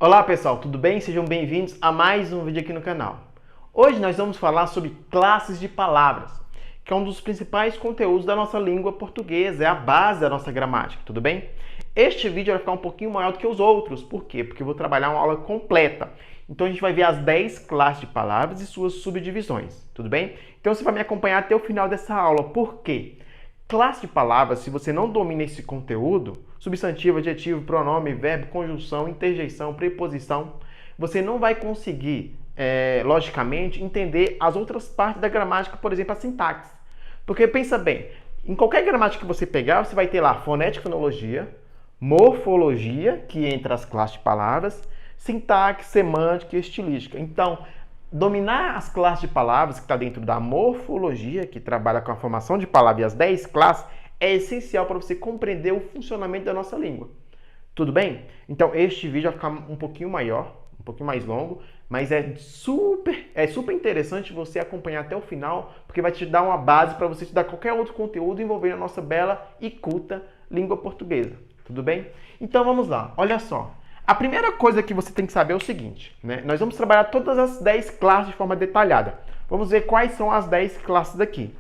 Olá pessoal, tudo bem? Sejam bem-vindos a mais um vídeo aqui no canal. Hoje nós vamos falar sobre classes de palavras, que é um dos principais conteúdos da nossa língua portuguesa, é a base da nossa gramática, tudo bem? Este vídeo vai ficar um pouquinho maior do que os outros, por quê? Porque eu vou trabalhar uma aula completa. Então a gente vai ver as 10 classes de palavras e suas subdivisões, tudo bem? Então você vai me acompanhar até o final dessa aula, por quê? Classe de palavras, se você não domina esse conteúdo, substantivo, adjetivo, pronome, verbo, conjunção, interjeição, preposição, você não vai conseguir, logicamente, entender as outras partes da gramática, por exemplo, a sintaxe. Porque pensa bem, em qualquer gramática que você pegar, você vai ter lá fonética e fonologia, morfologia, que entra as classes de palavras, sintaxe, semântica e estilística. Então, dominar as classes de palavras que está dentro da morfologia, que trabalha com a formação de palavras e as 10 classes, é essencial para você compreender o funcionamento da nossa língua. Tudo bem? Então este vídeo vai ficar um pouquinho maior, um pouquinho mais longo, mas é super interessante você acompanhar até o final, porque vai te dar uma base para você estudar qualquer outro conteúdo envolvendo a nossa bela e culta língua portuguesa. Tudo bem? Então vamos lá, olha só. A primeira coisa que você tem que saber é o seguinte, né? Nós vamos trabalhar todas as 10 classes de forma detalhada. Vamos ver quais são as 10 classes aqui.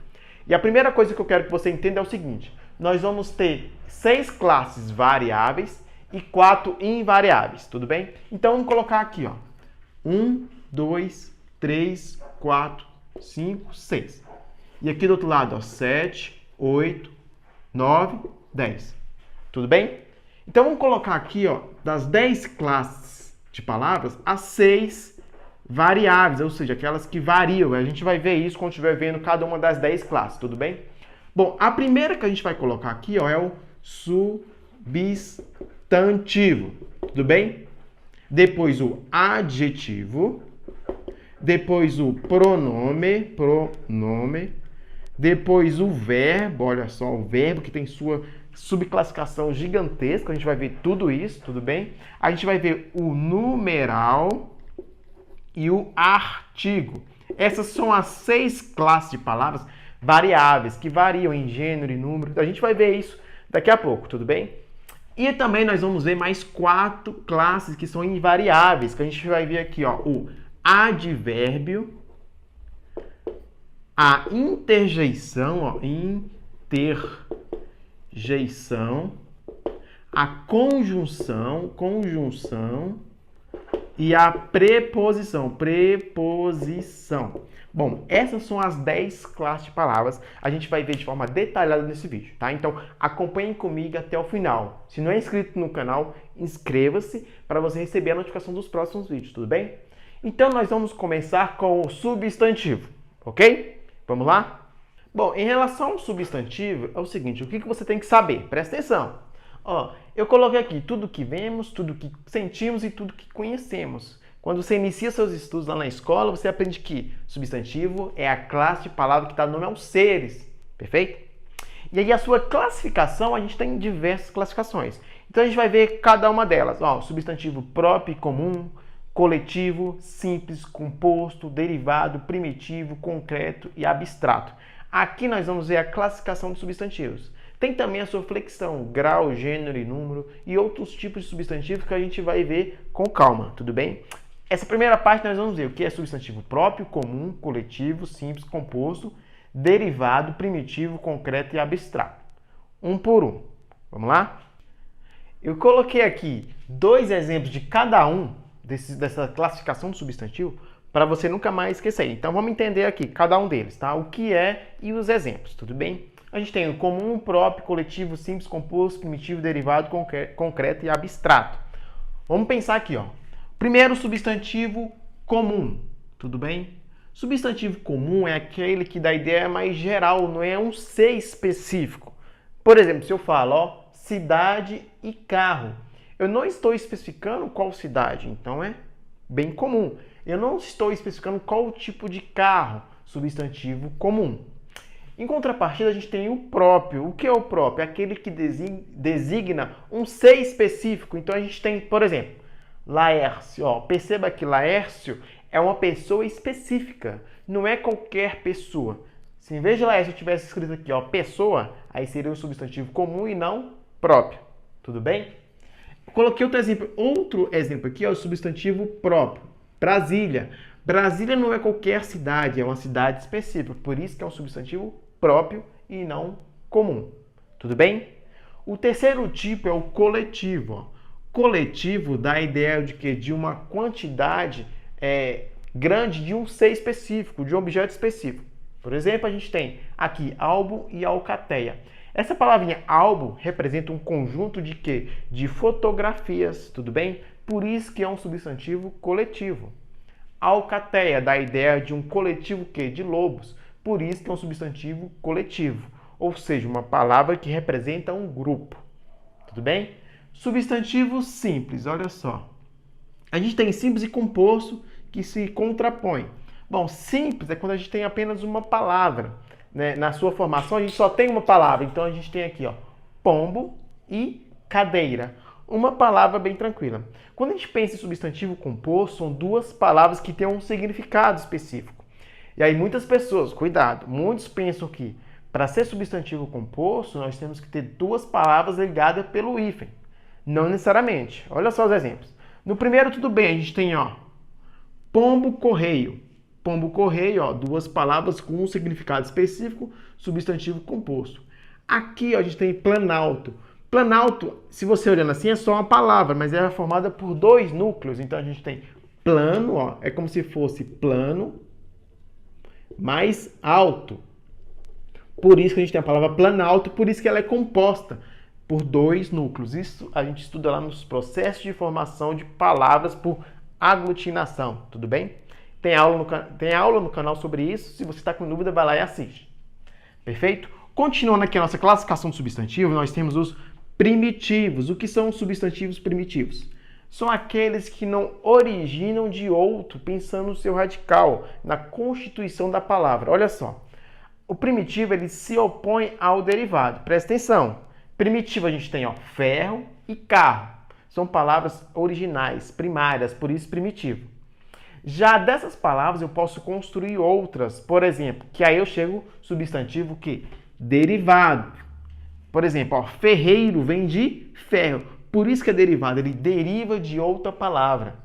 E a primeira coisa que eu quero que você entenda é o seguinte. Nós vamos ter 6 classes variáveis e 4 invariáveis, tudo bem? Então vamos colocar aqui, ó. 1, 2, 3, 4, 5, 6. E aqui do outro lado, ó, 7, 8, 9, 10. Tudo bem? Então vamos colocar aqui, ó, das 10 classes de palavras, as 6 variáveis, ou seja, aquelas que variam. A gente vai ver isso quando estiver vendo cada uma das 10 classes, tudo bem? Bom, a primeira que a gente vai colocar aqui, ó, é o substantivo, tudo bem? Depois o adjetivo, depois o pronome, depois o verbo, olha só, o verbo que tem sua subclassificação gigantesca, a gente vai ver tudo isso, tudo bem? A gente vai ver o numeral e o artigo. Essas são as 6 classes de palavras variáveis, que variam em gênero e número. A gente vai ver isso daqui a pouco, tudo bem? E também nós vamos ver mais 4 classes que são invariáveis, que a gente vai ver aqui, ó, o advérbio, a interjeição, ó, interjeição, a conjunção e a preposição. Bom, essas são as 10 classes de palavras. A gente vai ver de forma detalhada nesse vídeo, tá? Então, acompanhem comigo até o final. Se não é inscrito no canal, inscreva-se para você receber a notificação dos próximos vídeos, tudo bem? Então, nós vamos começar com o substantivo, ok? Vamos lá? Bom, em relação ao substantivo, é o seguinte, o que você tem que saber? Presta atenção. Ó, eu coloquei aqui tudo que vemos, tudo que sentimos e tudo que conhecemos. Quando você inicia seus estudos lá na escola, você aprende que substantivo é a classe de palavra que dá nome aos seres, perfeito? E aí a sua classificação, a gente tem diversas classificações. Então a gente vai ver cada uma delas. Ó, substantivo próprio e comum, coletivo, simples, composto, derivado, primitivo, concreto e abstrato. Aqui nós vamos ver a classificação de substantivos. Tem também a sua flexão, grau, gênero e número e outros tipos de substantivos que a gente vai ver com calma, tudo bem? Essa primeira parte nós vamos ver o que é substantivo próprio, comum, coletivo, simples, composto, derivado, primitivo, concreto e abstrato. Um por um. Vamos lá? Eu coloquei aqui 2 exemplos de cada um dessa classificação do substantivo para você nunca mais esquecer. Então vamos entender aqui cada um deles, tá? O que é e os exemplos, tudo bem? A gente tem o comum, próprio, coletivo, simples, composto, primitivo, derivado, concreto e abstrato. Vamos pensar aqui, ó. Primeiro, substantivo comum, tudo bem? Substantivo comum é aquele que dá ideia mais geral, não é um ser específico. Por exemplo, se eu falo, ó, cidade e carro, eu não estou especificando qual cidade, então é bem comum. Eu não estou especificando qual tipo de carro, substantivo comum. Em contrapartida, a gente tem o próprio. O que é o próprio? É aquele que designa um ser específico. Então, a gente tem, por exemplo, Laércio. Ó, perceba que Laércio é uma pessoa específica, não é qualquer pessoa. Se em vez de Laércio tivesse escrito aqui, ó, pessoa, aí seria um substantivo comum e não próprio. Tudo bem? Coloquei outro exemplo aqui, é o substantivo próprio. Brasília. Brasília não é qualquer cidade, é uma cidade específica, por isso que é um substantivo próprio e não comum. Tudo bem? O terceiro tipo é o coletivo. Ó. Coletivo dá a ideia de que de uma quantidade grande de um ser específico, de um objeto específico. Por exemplo, a gente tem aqui álbum e alcateia. Essa palavrinha álbum representa um conjunto de quê? De fotografias, tudo bem? Por isso que é um substantivo coletivo. Alcateia dá a ideia de um coletivo quê? De lobos. Por isso que é um substantivo coletivo. Ou seja, uma palavra que representa um grupo. Tudo bem? Substantivo simples, olha só. A gente tem simples e composto que se contrapõem. Bom, simples é quando a gente tem apenas uma palavra. Né? Na sua formação a gente só tem uma palavra. Então a gente tem aqui, ó, pombo e cadeira. Uma palavra bem tranquila. Quando a gente pensa em substantivo composto, são duas palavras que têm um significado específico. E aí muitas pessoas, cuidado, muitos pensam que para ser substantivo composto, nós temos que ter duas palavras ligadas pelo hífen. Não necessariamente. Olha só os exemplos. No primeiro, tudo bem, a gente tem, ó, pombo correio. Pombo correio, ó, duas palavras com um significado específico, substantivo composto. Aqui, ó, a gente tem planalto. Planalto, se você olhando assim, é só uma palavra, mas ela é formada por dois núcleos. Então a gente tem plano, ó, é como se fosse plano mais alto. Por isso que a gente tem a palavra planalto, por isso que ela é composta por dois núcleos. Isso a gente estuda lá nos processos de formação de palavras por aglutinação, tudo bem? Tem aula no canal sobre isso. Se você está com dúvida, vai lá e assiste. Perfeito? Continuando aqui a nossa classificação de substantivo, nós temos os primitivos. O que são os substantivos primitivos? São aqueles que não originam de outro, pensando no seu radical, na constituição da palavra. Olha só. O primitivo ele se opõe ao derivado. Presta atenção. Primitivo a gente tem, ó, ferro e carro. São palavras originais, primárias, por isso primitivo. Já dessas palavras eu posso construir outras, por exemplo, que aí eu chego substantivo que derivado. Por exemplo, ó, ferreiro vem de ferro, por isso que é derivado, ele deriva de outra palavra.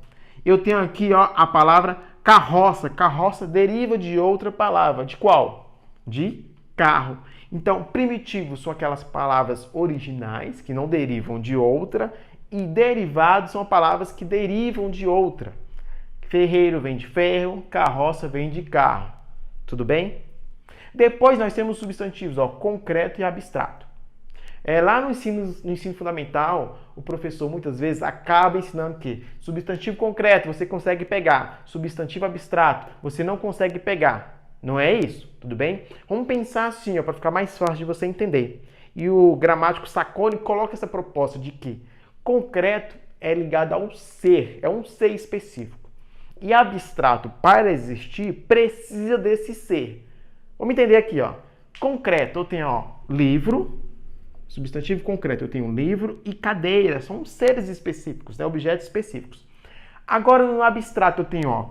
Eu tenho aqui, ó, a palavra carroça, carroça deriva de outra palavra, de qual? De carro. Então, primitivos são aquelas palavras originais que não derivam de outra e derivados são palavras que derivam de outra. Ferreiro vem de ferro, carroça vem de carro. Tudo bem? Depois nós temos substantivos, ó, concreto e abstrato. Lá no ensino fundamental, o professor muitas vezes acaba ensinando que substantivo concreto você consegue pegar, substantivo abstrato você não consegue pegar. Não é isso, tudo bem? Vamos pensar assim, para ficar mais fácil de você entender. E o gramático Sacconi coloca essa proposta de que concreto é ligado ao ser, é um ser específico. E abstrato, para existir, precisa desse ser. Vamos entender aqui, ó. Concreto, eu tenho, ó, livro, substantivo concreto, eu tenho livro e cadeira, são seres específicos, né, objetos específicos. Agora, no abstrato, eu tenho, ó,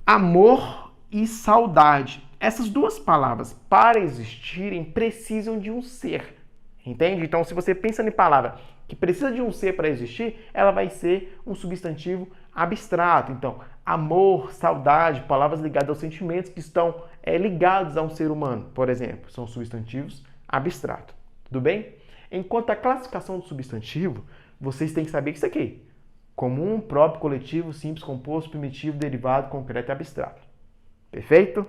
amor e saudade. Essas duas palavras, para existirem, precisam de um ser. Entende? Então, se você pensa em palavra que precisa de um ser para existir, ela vai ser um substantivo abstrato. Então, amor, saudade, palavras ligadas aos sentimentos que estão ligados a um ser humano, por exemplo, são substantivos abstratos. Tudo bem? Enquanto a classificação do substantivo, vocês têm que saber isso aqui. Comum, próprio, coletivo, simples, composto, primitivo, derivado, concreto e abstrato. Perfeito?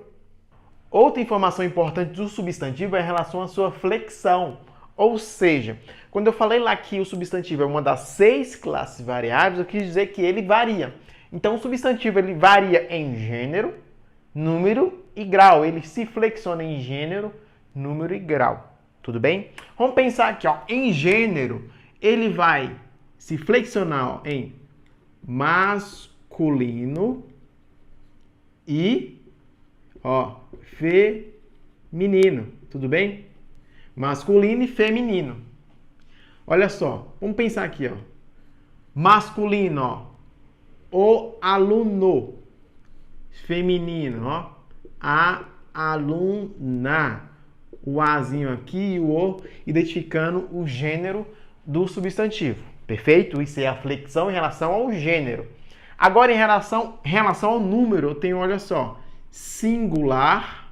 Outra informação importante do substantivo é em relação à sua flexão. Ou seja, quando eu falei lá que o substantivo é uma das 6 classes variáveis, eu quis dizer que ele varia. Então, o substantivo ele varia em gênero, número e grau. Ele se flexiona em gênero, número e grau. Tudo bem? Vamos pensar aqui, ó, em gênero, ele vai se flexionar, ó, em masculino e, ó, feminino. Tudo bem? Masculino e feminino. Olha só, vamos pensar aqui, ó. Masculino, ó, o aluno. Feminino, ó, a aluna. O azinho aqui e o identificando o gênero do substantivo. Perfeito? Isso é a flexão em relação ao gênero. Agora, em relação ao número, eu tenho, olha só, singular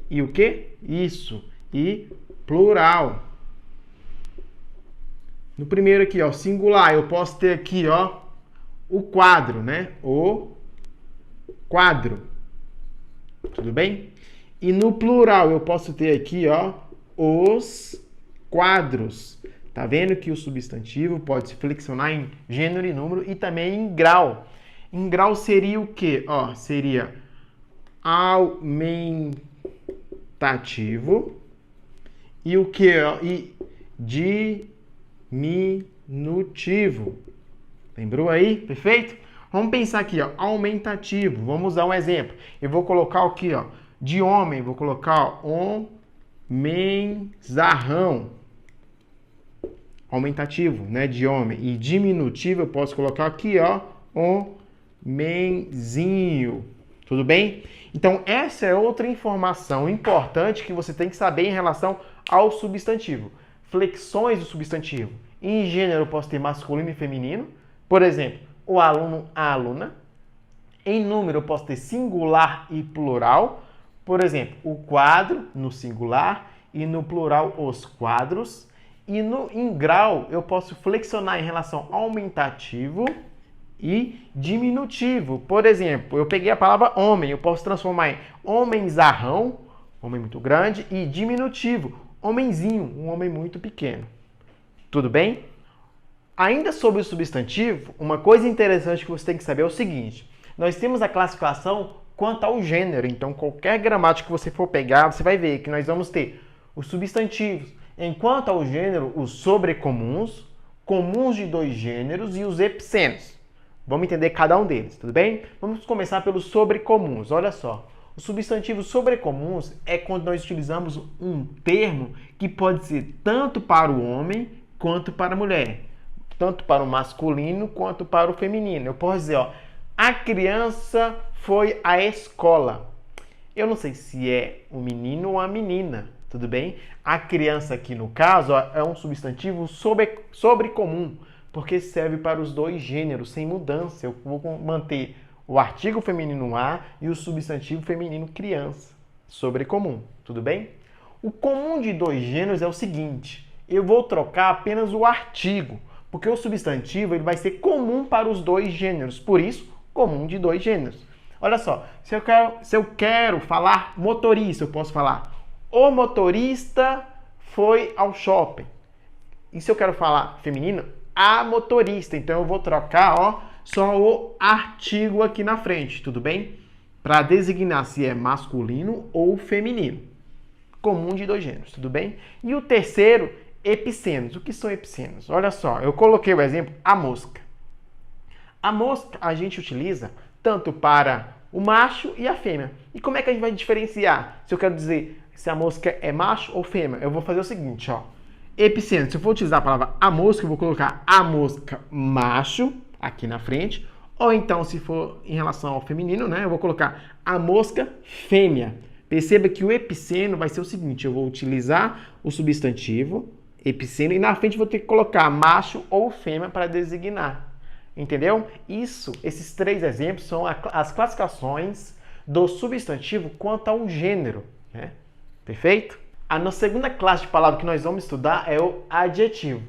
e o quê? Isso. E plural. No primeiro aqui, ó, singular, eu posso ter aqui, ó, o quadro, né? O quadro. Tudo bem? E no plural, eu posso ter aqui, ó, os quadros. Tá vendo que o substantivo pode se flexionar em gênero e número e também em grau. Em grau seria o quê? Ó, seria aumentativo e o quê? Ó, e diminutivo. Lembrou aí? Perfeito? Vamos pensar aqui, ó, aumentativo. Vamos usar um exemplo. Eu vou colocar aqui, ó, de homem, vou colocar homenzarrão. Aumentativo, né, de homem. E diminutivo eu posso colocar aqui, ó, homenzinho. Tudo bem? Então, essa é outra informação importante que você tem que saber em relação ao substantivo. Flexões do substantivo. Em gênero eu posso ter masculino e feminino. Por exemplo, o aluno, a aluna. Em número eu posso ter singular e plural. Por exemplo, o quadro no singular e no plural os quadros. E em grau, eu posso flexionar em relação aumentativo e diminutivo. Por exemplo, eu peguei a palavra homem, eu posso transformar em homenzarrão, homem muito grande, e diminutivo, homenzinho, um homem muito pequeno. Tudo bem? Ainda sobre o substantivo, uma coisa interessante que você tem que saber é o seguinte. Nós temos a classificação quanto ao gênero. Então, qualquer gramática que você for pegar, você vai ver que nós vamos ter os substantivos. Enquanto ao gênero, os sobrecomuns, comuns de dois gêneros e os epicenos. Vamos entender cada um deles, tudo bem? Vamos começar pelos sobrecomuns. Olha só, os substantivos sobrecomuns é quando nós utilizamos um termo que pode ser tanto para o homem quanto para a mulher. Tanto para o masculino quanto para o feminino. Eu posso dizer, ó, a criança foi à escola. Eu não sei se é um menino ou a menina. Tudo bem? A criança aqui, no caso, ó, é um substantivo sobrecomum, porque serve para os dois gêneros, sem mudança. Eu vou manter o artigo feminino a e o substantivo feminino criança. Sobrecomum, tudo bem? O comum de dois gêneros é o seguinte, eu vou trocar apenas o artigo, porque o substantivo ele vai ser comum para os dois gêneros, por isso, comum de dois gêneros. Olha só, se eu quero falar motorista, eu posso falar o motorista foi ao shopping. E se eu quero falar feminino, a motorista. Então eu vou trocar, ó, só o artigo aqui na frente, tudo bem? Para designar se é masculino ou feminino. Comum de dois gêneros, tudo bem? E o terceiro, epicenos. O que são epicenos? Olha só, eu coloquei o exemplo, a mosca. A mosca a gente utiliza tanto para o macho e a fêmea. E como é que a gente vai diferenciar? Se eu quero dizer se a mosca é macho ou fêmea, eu vou fazer o seguinte, ó. Epiceno, se eu for utilizar a palavra a mosca, eu vou colocar a mosca macho aqui na frente. Ou então, se for em relação ao feminino, né, eu vou colocar a mosca fêmea. Perceba que o epiceno vai ser o seguinte, eu vou utilizar o substantivo epiceno e na frente vou ter que colocar macho ou fêmea para designar. Entendeu? Esses três exemplos são as classificações do substantivo quanto ao gênero, né? Perfeito? A nossa segunda classe de palavra que nós vamos estudar é o adjetivo.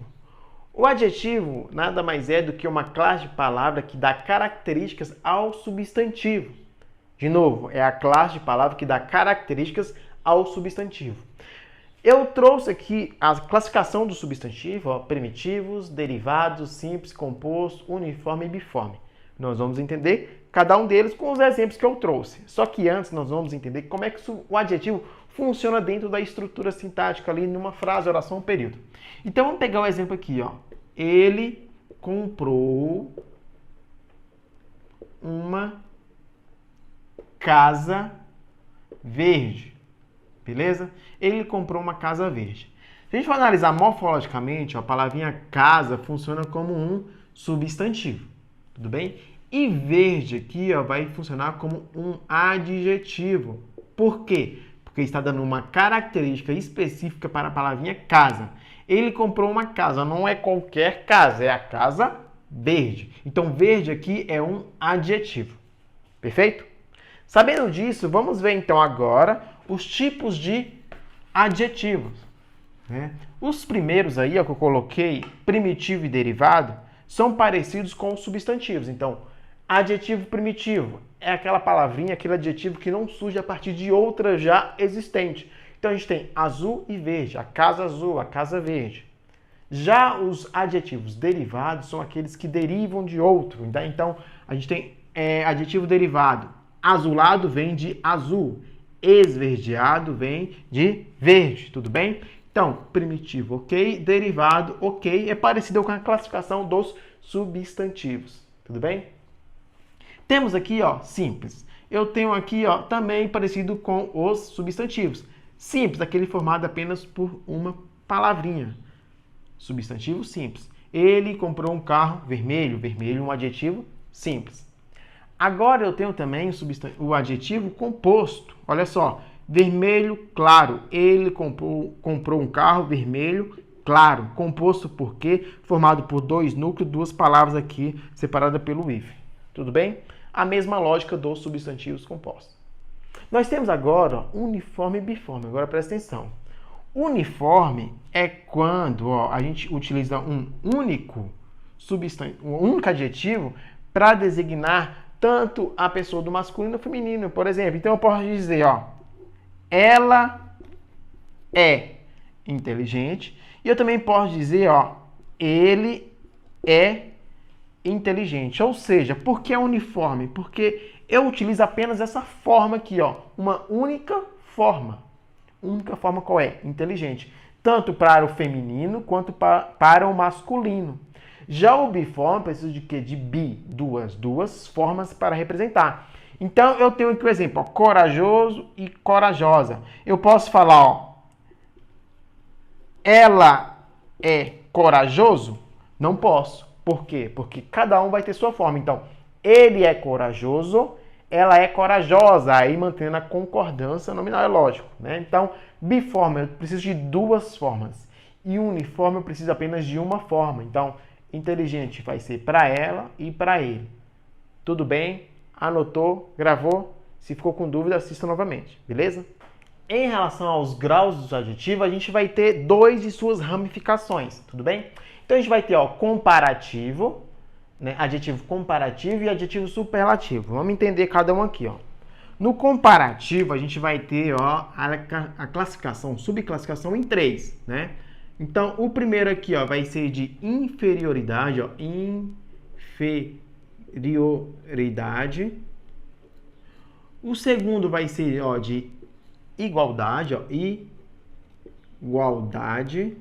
O adjetivo nada mais é do que uma classe de palavra que dá características ao substantivo. De novo, é a classe de palavra que dá características ao substantivo. Eu trouxe aqui a classificação do substantivo, ó, primitivos, derivados, simples, composto, uniforme e biforme. Nós vamos entender cada um deles com os exemplos que eu trouxe. Só que antes nós vamos entender como é que o adjetivo funciona dentro da estrutura sintática ali numa frase, oração, período. Então vamos pegar o exemplo aqui, ó. Ele comprou uma casa verde. Beleza? Ele comprou uma casa verde. Se a gente for analisar morfologicamente, ó, a palavrinha casa funciona como um substantivo. Tudo bem? E verde aqui, ó, vai funcionar como um adjetivo. Por quê? Porque está dando uma característica específica para a palavrinha casa. Ele comprou uma casa, não é qualquer casa, é a casa verde. Então, verde aqui é um adjetivo. Perfeito? Sabendo disso, vamos ver então agora os tipos de adjetivos. Né? Os primeiros aí, ó, que eu coloquei, primitivo e derivado, são parecidos com os substantivos. Então, adjetivo primitivo é aquela palavrinha, aquele adjetivo que não surge a partir de outra já existente. Então, a gente tem azul e verde, a casa azul, a casa verde. Já os adjetivos derivados são aqueles que derivam de outro. Então, a gente tem adjetivo derivado. Azulado vem de azul. Esverdeado vem de verde. Tudo bem? Então, primitivo, ok. Derivado, ok. É parecido com a classificação dos substantivos. Tudo bem? Temos aqui, ó, simples. Eu tenho aqui, ó, também parecido com os substantivos. Simples, aquele formado apenas por uma palavrinha. Substantivo simples. Ele comprou um carro vermelho. Vermelho, um adjetivo simples. Agora eu tenho também o adjetivo composto. Olha só. Vermelho claro. Ele comprou um carro vermelho claro. Composto por quê? Formado por dois núcleos, duas palavras aqui separadas pelo hífen. Tudo bem? A mesma lógica dos substantivos compostos. Nós temos agora uniforme e biforme. Agora presta atenção. Uniforme é quando a gente utiliza um único adjetivo para designar tanto a pessoa do masculino ou feminino, por exemplo. Então eu posso dizer, ó, ela é inteligente. E eu também posso dizer, ó, ele é inteligente. Ou seja, por que é uniforme? Porque eu utilizo apenas essa forma aqui, ó, uma única forma. Única forma qual é? Inteligente. Tanto para o feminino quanto para o masculino. Já o biforme precisa de quê? De duas formas para representar. Então, eu tenho aqui o exemplo, ó, corajoso e corajosa. Eu posso falar, ó, ela é corajoso? Não posso. Por quê? Porque cada um vai ter sua forma. Então, ele é corajoso, ela é corajosa, aí mantendo a concordância nominal, é lógico. Né? Então, biforme, eu preciso de duas formas. E uniforme, eu preciso apenas de uma forma. Então, inteligente vai ser para ela e para ele. Tudo bem? Anotou? Gravou? Se ficou com dúvida, assista novamente. Beleza? Em relação aos graus dos adjetivos, a gente vai ter dois de suas ramificações. Tudo bem? Então, a gente vai ter, ó, comparativo, né? Adjetivo comparativo e adjetivo superlativo. Vamos entender cada um aqui, ó. No comparativo, a gente vai ter, ó, a classificação, subclassificação em três, né? Então, o primeiro aqui, ó, vai ser de inferioridade, ó, inferioridade. O segundo vai ser, ó, de igualdade, ó, igualdade.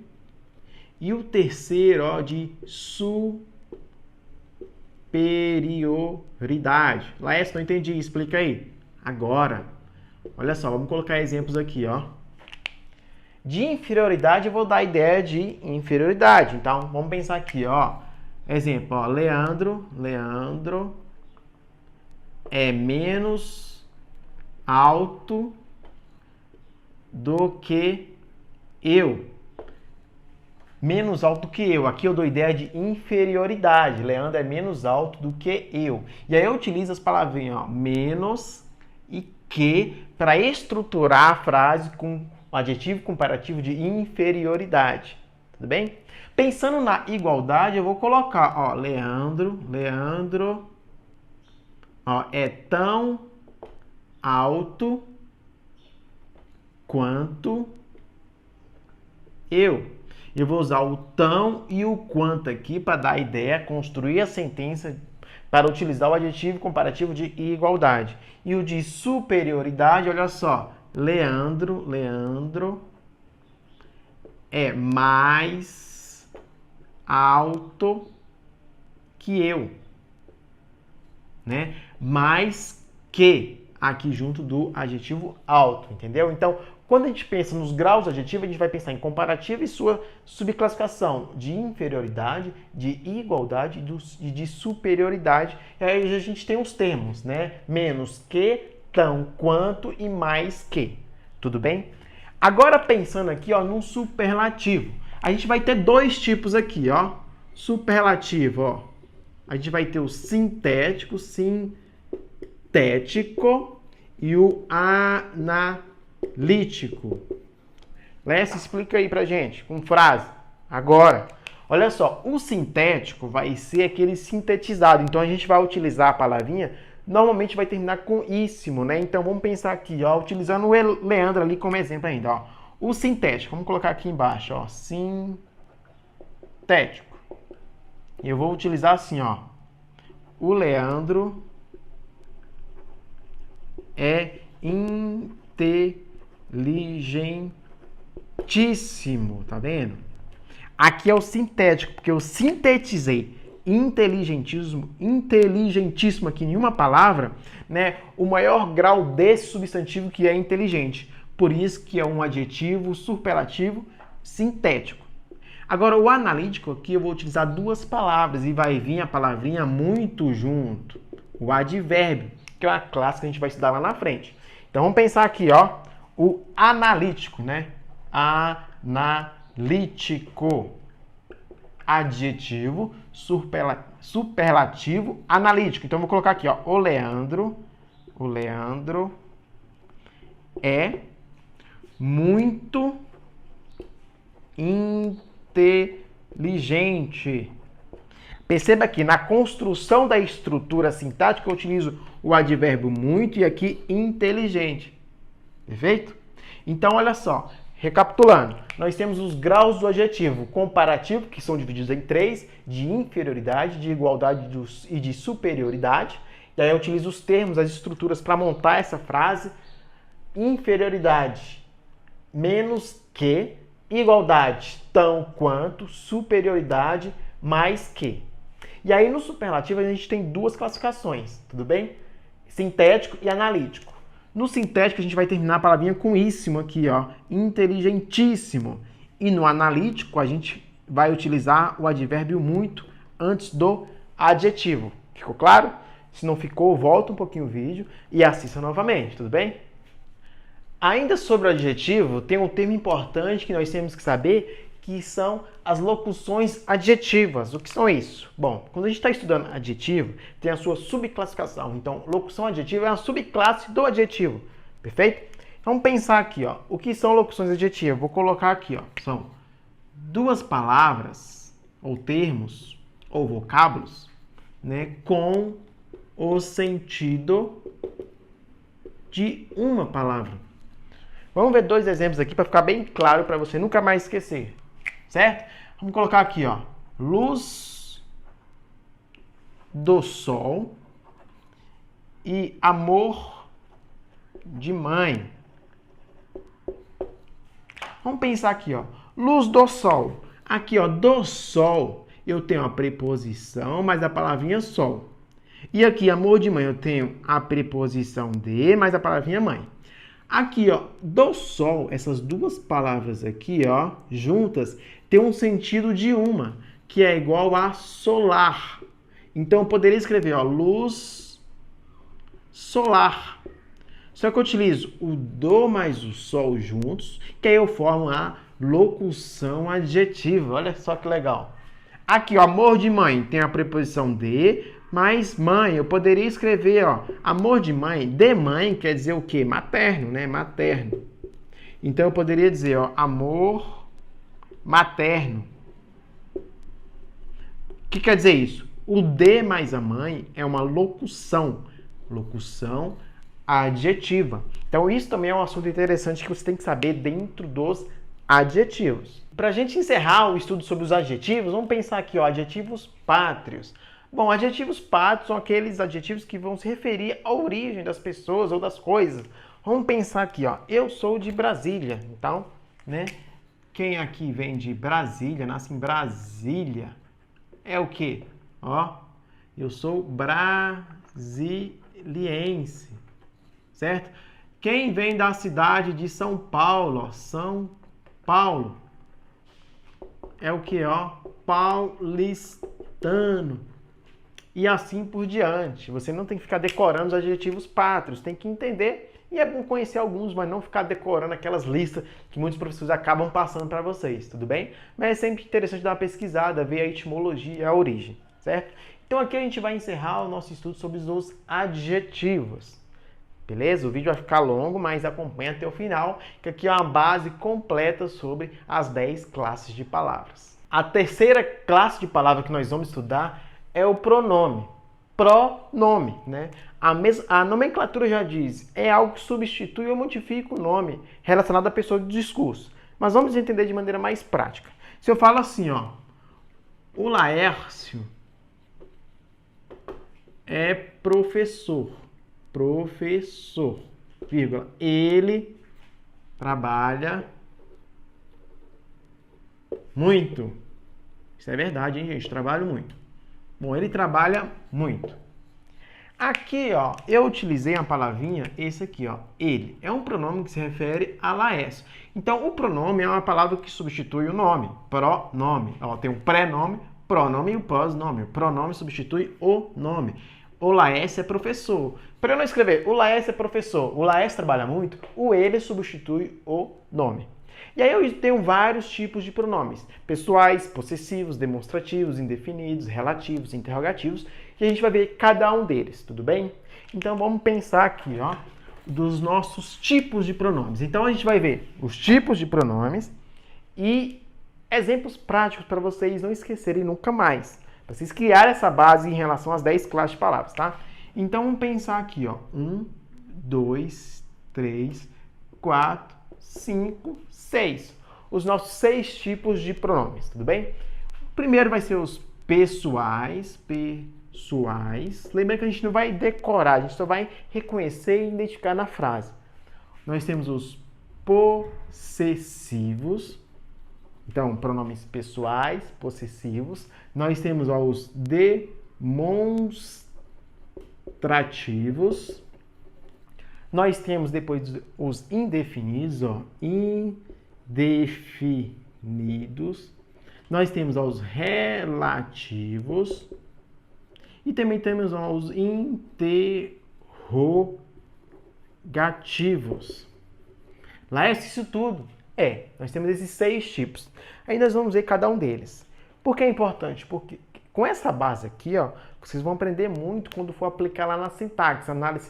E o terceiro, ó, de superioridade. Laércio, não entendi, explica aí. Agora, olha só, vamos colocar exemplos aqui, ó. De inferioridade, eu vou dar a ideia de inferioridade. Então, vamos pensar aqui, ó. Exemplo, ó, Leandro é menos alto do que eu. Menos alto que eu. Aqui eu dou ideia de inferioridade. Leandro é menos alto do que eu. E aí eu utilizo as palavrinhas, ó, menos e que para estruturar a frase com o adjetivo comparativo de inferioridade. Tudo bem? Pensando na igualdade, eu vou colocar, ó, Leandro, ó, é tão alto quanto eu. Eu vou usar o tão e o quanto aqui para dar a ideia, construir a sentença para utilizar o adjetivo comparativo de igualdade. E o de superioridade, olha só, Leandro é mais alto que eu, né? Mais que, aqui junto do adjetivo alto, entendeu? Então, quando a gente pensa nos graus do adjetivo, a gente vai pensar em comparativo e sua subclassificação de inferioridade, de igualdade e de superioridade. E aí a gente tem os termos, né? Menos que, tão quanto e mais que. Tudo bem? Agora pensando aqui, ó, num superlativo. A gente vai ter dois tipos aqui, ó. Superlativo, ó. A gente vai ter o sintético e o analítico. Lessa, explica aí pra gente, com frase. Agora, olha só, o sintético vai ser aquele sintetizado. Então, a gente vai utilizar a palavrinha, normalmente vai terminar com íssimo, né? Então, vamos pensar aqui, ó, utilizando o Leandro ali como exemplo ainda, ó. O sintético, vamos colocar aqui embaixo, ó, sintético. E eu vou utilizar assim, ó. O Leandro é inteligentíssimo, tá vendo? Aqui é o sintético, porque eu sintetizei inteligentíssimo aqui em uma palavra, né? O maior grau desse substantivo que é inteligente. Por isso que é um adjetivo superlativo sintético. Agora, o analítico aqui eu vou utilizar duas palavras e vai vir a palavrinha muito junto. O advérbio, que é uma classe que a gente vai estudar lá na frente. Então, vamos pensar aqui, ó, o analítico, né? Analítico. Adjetivo, superlativo, analítico. Então, eu vou colocar aqui, ó, o Leandro é muito inteligente. Perceba que na construção da estrutura sintática eu utilizo o advérbio muito e aqui inteligente. Perfeito? Então, olha só. Recapitulando, nós temos os graus do adjetivo comparativo, que são divididos em 3, de inferioridade, de igualdade e de superioridade. E aí eu utilizo os termos, as estruturas para montar essa frase. Inferioridade, menos que. Igualdade, tão quanto. Superioridade, mais que. E aí no superlativo a gente tem duas classificações, tudo bem? Sintético e analítico. No sintético, a gente vai terminar a palavrinha com íssimo aqui, ó. Inteligentíssimo. E no analítico, a gente vai utilizar o advérbio muito antes do adjetivo. Ficou claro? Se não ficou, volta um pouquinho o vídeo e assista novamente, tudo bem? Ainda sobre o adjetivo, tem um termo importante que nós temos que saber, que são as locuções adjetivas. O que são isso? Bom, quando a gente está estudando adjetivo, tem a sua subclassificação. Então, locução adjetiva é uma subclasse do adjetivo. Perfeito? Vamos pensar aqui, ó. O que são locuções adjetivas? Vou colocar aqui, ó. São duas palavras, ou termos, ou vocábulos, né, com o sentido de uma palavra. Vamos ver dois exemplos aqui para ficar bem claro para você nunca mais esquecer. Certo? Vamos colocar aqui, ó. Luz do sol e amor de mãe. Vamos pensar aqui, ó. Luz do sol. Aqui, ó, do sol, eu tenho a preposição, mais a palavrinha sol. E aqui, amor de mãe, eu tenho a preposição de, mais a palavrinha mãe. Aqui, ó, do sol, essas duas palavras aqui, ó, juntas, tem um sentido de uma, que é igual a solar. Então, eu poderia escrever, ó, luz solar. Só que eu utilizo o do mais o sol juntos, que aí eu formo a locução adjetiva. Olha só que legal. Aqui, ó, amor de mãe, tem a preposição de, mais mãe. Eu poderia escrever, ó, amor de mãe quer dizer o quê? Materno, né? Materno. Então, eu poderia dizer, ó, amor materno. O que quer dizer isso? O de mais a mãe é uma locução. Locução adjetiva. Então, isso também é um assunto interessante que você tem que saber dentro dos adjetivos. Para a gente encerrar o estudo sobre os adjetivos, vamos pensar aqui, ó, adjetivos pátrios. Bom, adjetivos pátrios são aqueles adjetivos que vão se referir à origem das pessoas ou das coisas. Vamos pensar aqui, ó, eu sou de Brasília. Então, né, quem aqui vem de Brasília, nasce em Brasília, é o quê? Ó, eu sou brasiliense, certo? Quem vem da cidade de São Paulo, ó, São Paulo, é o que, ó? Paulistano. E assim por diante. Você não tem que ficar decorando os adjetivos pátrios, tem que entender E é bom conhecer alguns, mas não ficar decorando aquelas listas que muitos professores acabam passando para vocês, tudo bem? Mas é sempre interessante dar uma pesquisada, ver a etimologia e a origem, certo? Então aqui a gente vai encerrar o nosso estudo sobre os adjetivos. Beleza? O vídeo vai ficar longo, mas acompanha até o final, que aqui é uma base completa sobre as 10 classes de palavras. A terceira classe de palavra que nós vamos estudar é o pronome. Pronome, né? A nomenclatura já diz, é algo que substitui ou modifica o nome relacionado à pessoa do discurso. Mas vamos entender de maneira mais prática. Se eu falo assim, ó, o Laércio é professor, vírgula, ele trabalha muito. Isso é verdade, hein, gente? Trabalho muito. Bom, ele trabalha muito. Aqui, ó, eu utilizei uma palavrinha, esse aqui, ó, ele. É um pronome que se refere a Laércio. Então, o pronome é uma palavra que substitui o nome, pronome. Ó, tem o pré-nome, pronome e o pós-nome. O pronome substitui o nome. O Laércio é professor. Para eu não escrever o Laércio é professor, o Laércio trabalha muito, o ele substitui o nome. E aí eu tenho vários tipos de pronomes. Pessoais, possessivos, demonstrativos, indefinidos, relativos, interrogativos. E a gente vai ver cada um deles, tudo bem? Então vamos pensar aqui, ó, dos nossos tipos de pronomes. Então a gente vai ver os tipos de pronomes e exemplos práticos para vocês não esquecerem nunca mais. Para vocês criarem essa base em relação às 10 classes de palavras, tá? Então vamos pensar aqui, ó. 1, 2, 3, 4, 5, 6. Os nossos 6 tipos de pronomes, tudo bem? O primeiro vai ser os pessoais. Lembrando que a gente não vai decorar, a gente só vai reconhecer e identificar na frase. Nós temos os possessivos. Então, pronomes pessoais, possessivos. Nós temos ó, os demonstrativos. Nós temos depois os indefinidos, ó, indefinidos. Nós temos ó, os relativos. E também temos ó, os interrogativos. Lá é isso tudo. Nós temos esses 6 tipos. Aí nós vamos ver cada um deles. Por que é importante? Porque com essa base aqui, ó, vocês vão aprender muito quando for aplicar lá na sintaxe, análise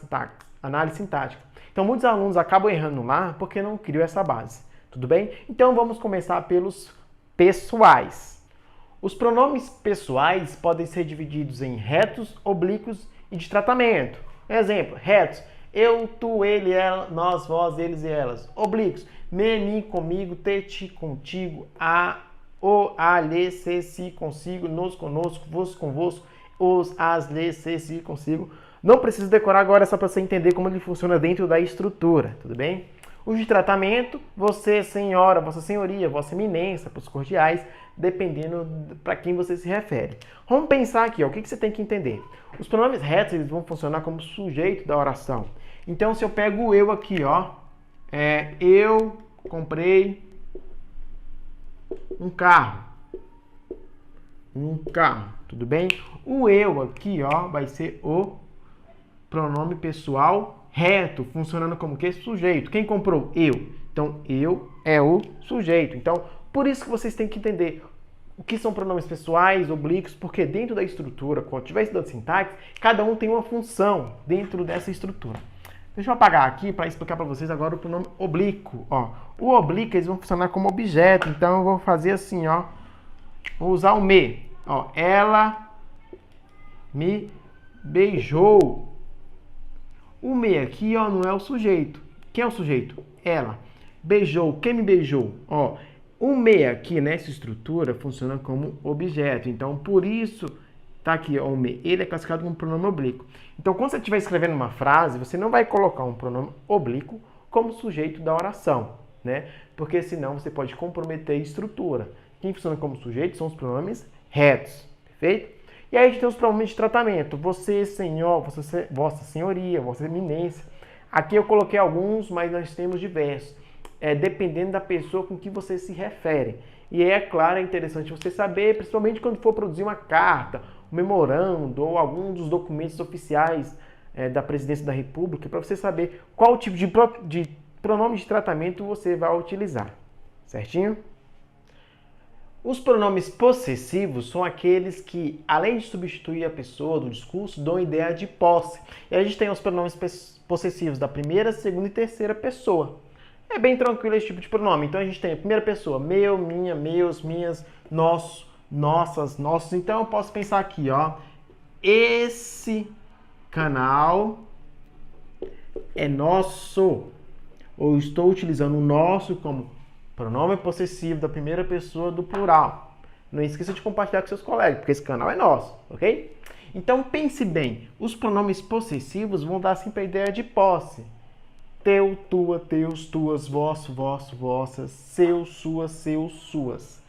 sintática. Então muitos alunos acabam errando lá porque não criam essa base. Tudo bem? Então vamos começar pelos pessoais. Os pronomes pessoais podem ser divididos em retos, oblíquos e de tratamento. Exemplo, retos. Eu, tu, ele, ela, nós, vós, eles e elas. Oblíquos. Me, mi, comigo, te, ti, contigo, a, o, a, lhe, se, si, consigo, nos, conosco, vos, convosco, os, as, lhe, se, si, consigo. Não precisa decorar agora, é só para você entender como ele funciona dentro da estrutura, tudo bem? Os de tratamento, você, senhora, vossa senhoria, vossa eminência, para os cordiais, dependendo para quem você se refere. Vamos pensar aqui, ó, o que você tem que entender? Os pronomes retos eles vão funcionar como sujeito da oração. Então, se eu pego o eu aqui, ó, eu comprei um carro. Tudo bem? O eu aqui, ó, vai ser o pronome pessoal reto, funcionando como que? Sujeito. Quem comprou? Eu. Então, eu é o sujeito. Então, por isso que vocês têm que entender o que são pronomes pessoais, oblíquos, porque dentro da estrutura, quando estiver estudando sintaxe, cada um tem uma função dentro dessa estrutura. Deixa eu apagar aqui para explicar para vocês agora o pronome oblíquo. Ó, o oblíquo eles vão funcionar como objeto, então eu vou fazer assim, ó. Vou usar o me. Ó, ela me beijou. O me aqui, ó, não é o sujeito. Quem é o sujeito? Ela. Beijou. Quem me beijou? Ó, o me aqui nessa estrutura funciona como objeto. Então, por isso, tá aqui, ó, o me. Ele é classificado como pronome oblíquo. Então, quando você estiver escrevendo uma frase, você não vai colocar um pronome oblíquo como sujeito da oração, né? Porque senão você pode comprometer a estrutura. Quem funciona como sujeito são os pronomes retos, perfeito? E aí a gente tem os pronomes de tratamento. Você, senhor, vossa senhoria, vossa eminência. Aqui eu coloquei alguns, mas nós temos diversos. Dependendo da pessoa com que você se refere. E aí, é claro, é interessante você saber, principalmente quando for produzir uma carta, um memorando ou algum dos documentos oficiais da presidência da República, para você saber qual tipo de pronome de tratamento você vai utilizar, certinho? Os pronomes possessivos são aqueles que, além de substituir a pessoa do discurso, dão ideia de posse. E a gente tem os pronomes possessivos da primeira, segunda e terceira pessoa. É bem tranquilo esse tipo de pronome. Então a gente tem a primeira pessoa, meu, minha, meus, minhas, nosso, nossas, nossos. Então eu posso pensar aqui, ó, esse canal é nosso. Ou estou utilizando o nosso como pronome possessivo da primeira pessoa do plural. Não esqueça de compartilhar com seus colegas, porque esse canal é nosso, ok? Então pense bem, os pronomes possessivos vão dar sempre a ideia de posse. Teu, tua, teus, tuas, vosso, vosso, vossas, seus, suas, seus, suas.